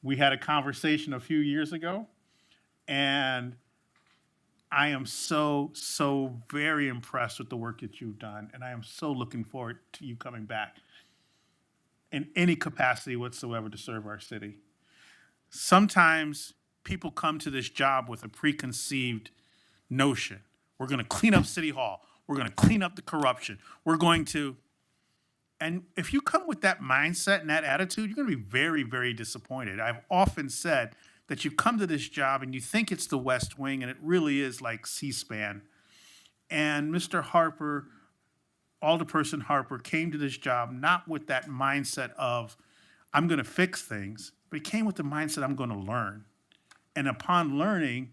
We had a conversation a few years ago, and I am so very impressed with the work that you've done, and I am so looking forward to you coming back in any capacity whatsoever to serve our city. Sometimes people come to this job with a preconceived notion. We're going to clean up City Hall. We're going to clean up the corruption. And if you come with that mindset and that attitude, you're going to be very, very disappointed. I've often said that you come to this job and you think it's the West Wing, and it really is like C-SPAN. And Mr. Harper, Alderperson Harper, came to this job not with that mindset of, I'm going to fix things, but he came with the mindset, I'm going to learn. And upon learning,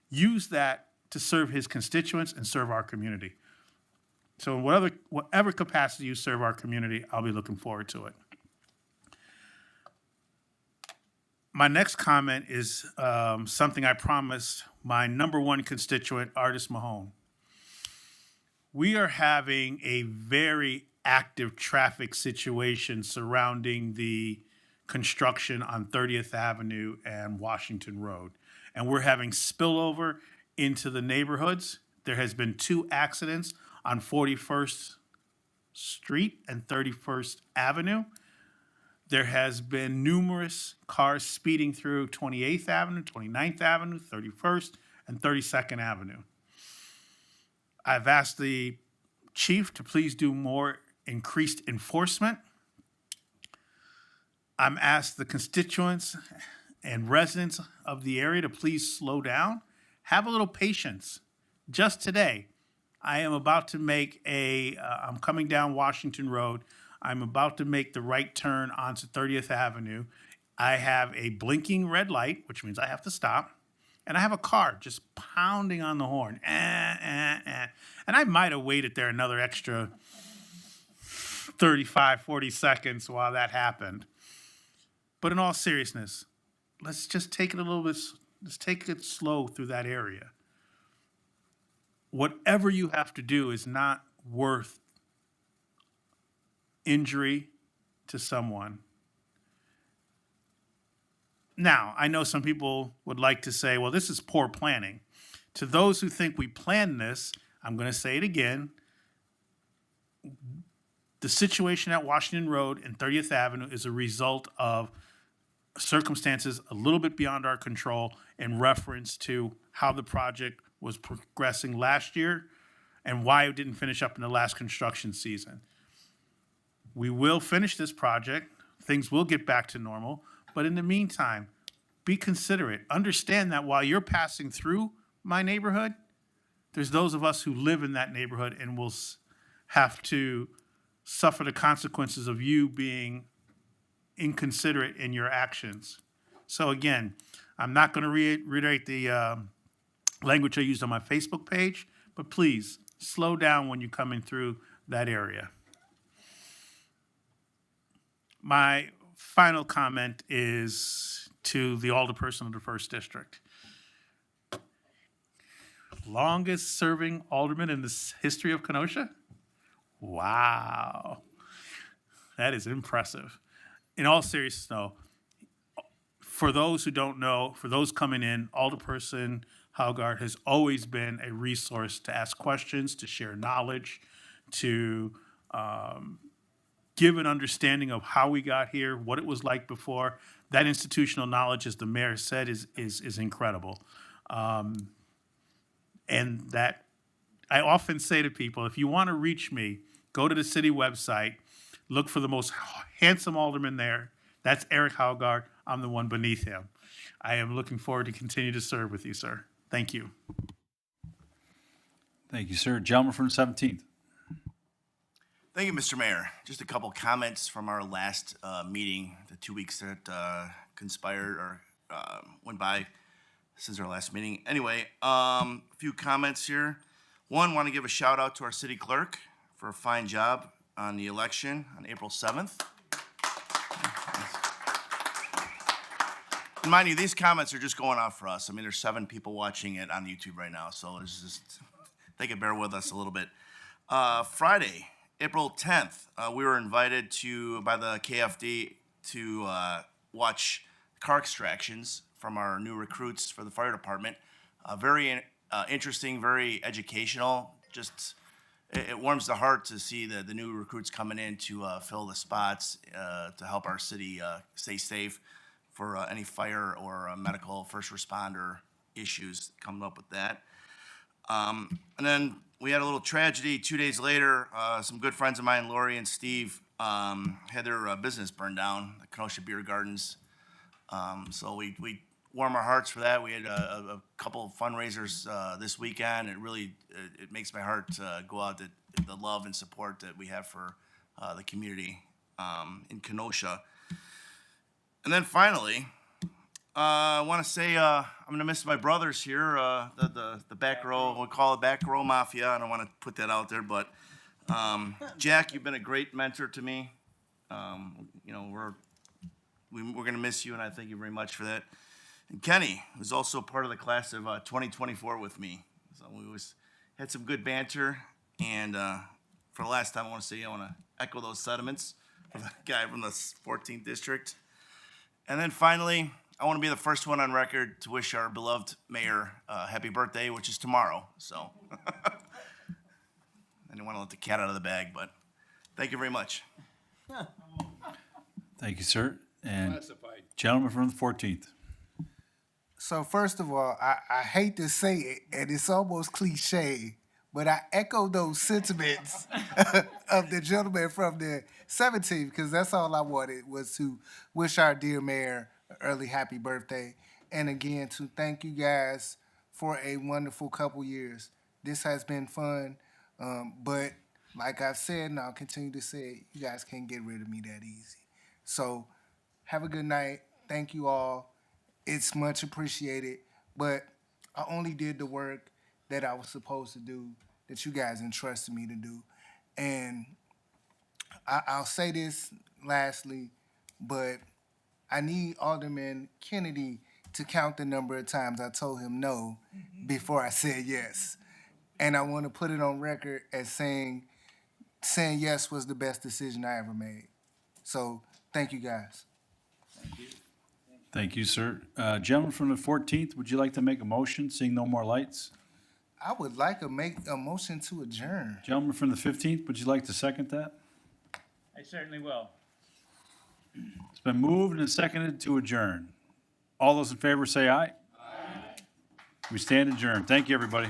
use that to serve his constituents and serve our community. So in whatever capacity you serve our community, I'll be looking forward to it. My next comment is something I promised my number one constituent, Artis Mahone. We are having a very active traffic situation surrounding the construction on 30th Avenue and Washington Road. And we're having spillover into the neighborhoods. There has been 2 accidents on 41st Street and 31st Avenue. There has been numerous cars speeding through 28th Avenue, 29th Avenue, 31st, and 32nd Avenue. I've asked the chief to please do more increased enforcement. I'm asked the constituents and residents of the area to please slow down. Have a little patience. Just today, I am about to make I'm coming down Washington Road. I'm about to make the right turn onto 30th Avenue. I have a blinking red light, which means I have to stop. And I have a car just pounding on the horn. And I might have waited there another extra 35, 40 seconds while that happened. But in all seriousness, let's just take it a little bit, let's take it slow through that area. Whatever you have to do is not worth injury to someone. Now, I know some people would like to say, well, this is poor planning. To those who think we planned this, I'm going to say it again. The situation at Washington Road and 30th Avenue is a result of circumstances a little bit beyond our control in reference to how the project was progressing last year and why it didn't finish up in the last construction season. We will finish this project. Things will get back to normal. But in the meantime, be considerate. Understand that while you're passing through my neighborhood, there's those of us who live in that neighborhood and will have to suffer the consequences of you being inconsiderate in your actions. So again, I'm not going to reiterate the language I used on my Facebook page, but please slow down when you're coming through that area. My final comment is to the alderperson of the 1st District. Longest serving alderman in the history of Kenosha? Wow. That is impressive. In all seriousness, though, for those who don't know, for those coming in, Alderperson Haugard has always been a resource to ask questions, to share knowledge, to give an understanding of how we got here, what it was like before. That institutional knowledge, as the mayor said, is incredible. And that I often say to people, if you want to reach me, go to the city website, look for the most handsome alderman there. That's Eric Haugard. I'm the one beneath him. I am looking forward to continue to serve with you, sir. Thank you. Thank you, sir. Gentleman from the 17th. Thank you, Mr. Mayor. Just a couple comments from our last meeting, the 2 weeks that conspired or went by since our last meeting. Anyway, a few comments here. One, want to give a shout out to our city clerk for a fine job on the election on April 7th. And mind you, these comments are just going off for us. I mean, there's 7 people watching it on YouTube right now, so it's just, they can bear with us a little bit. Friday, April 10th, we were invited by the KFD to watch car extractions from our new recruits for the fire department. Very interesting, very educational. Just it warms the heart to see the new recruits coming in to fill the spots to help our city stay safe for any fire or medical first responder issues coming up with that. And then we had a little tragedy 2 days later. Some good friends of mine, Lori and Steve, had their business burned down, the Kenosha Beer Gardens. So we warm our hearts for that. We had a couple of fundraisers this weekend. It really it makes my heart go out, the love and support that we have for the community in Kenosha. And then finally, I want to say I'm going to miss my brothers here, the back row. We'll call it back row mafia. I don't want to put that out there, but Jack, you've been a great mentor to me. You know, we're going to miss you, and I thank you very much for that. And Kenny was also part of the class of 2024 with me. So we had some good banter. And for the last time, I want to echo those sentiments of the guy from the 14th district. And then finally, I want to be the first one on record to wish our beloved mayor happy birthday, which is tomorrow. So I didn't want to let the cat out of the bag, but thank you very much. Thank you, sir. And Classified. gentleman from the 14th. So first of all, I hate to say it, and it's almost cliche, but I echo those sentiments of the gentleman from the 17th, because that's all I wanted was to wish our dear mayor an early happy birthday. And again, to thank you guys for a wonderful couple years. This has been fun, but like I've said, and I'll continue to say, you guys can't get rid of me that easy. So have a good night. Thank you all. It's much appreciated, but I only did the work that I was supposed to do, that you guys entrusted me to do. And I'll say this lastly, but I need Alderman Kennedy to count the number of times I told him no before I said yes. And I want to put it on record as saying yes was the best decision I ever made. So thank you guys. Thank you, sir. Gentleman from the 14th, would you like to make a motion, seeing no more lights? I would like to make a motion to adjourn. Gentleman from the 15th, would you like to second that? I certainly will. It's been moved and seconded to adjourn. All those in favor say aye. Aye. We stand adjourned. Thank you, everybody.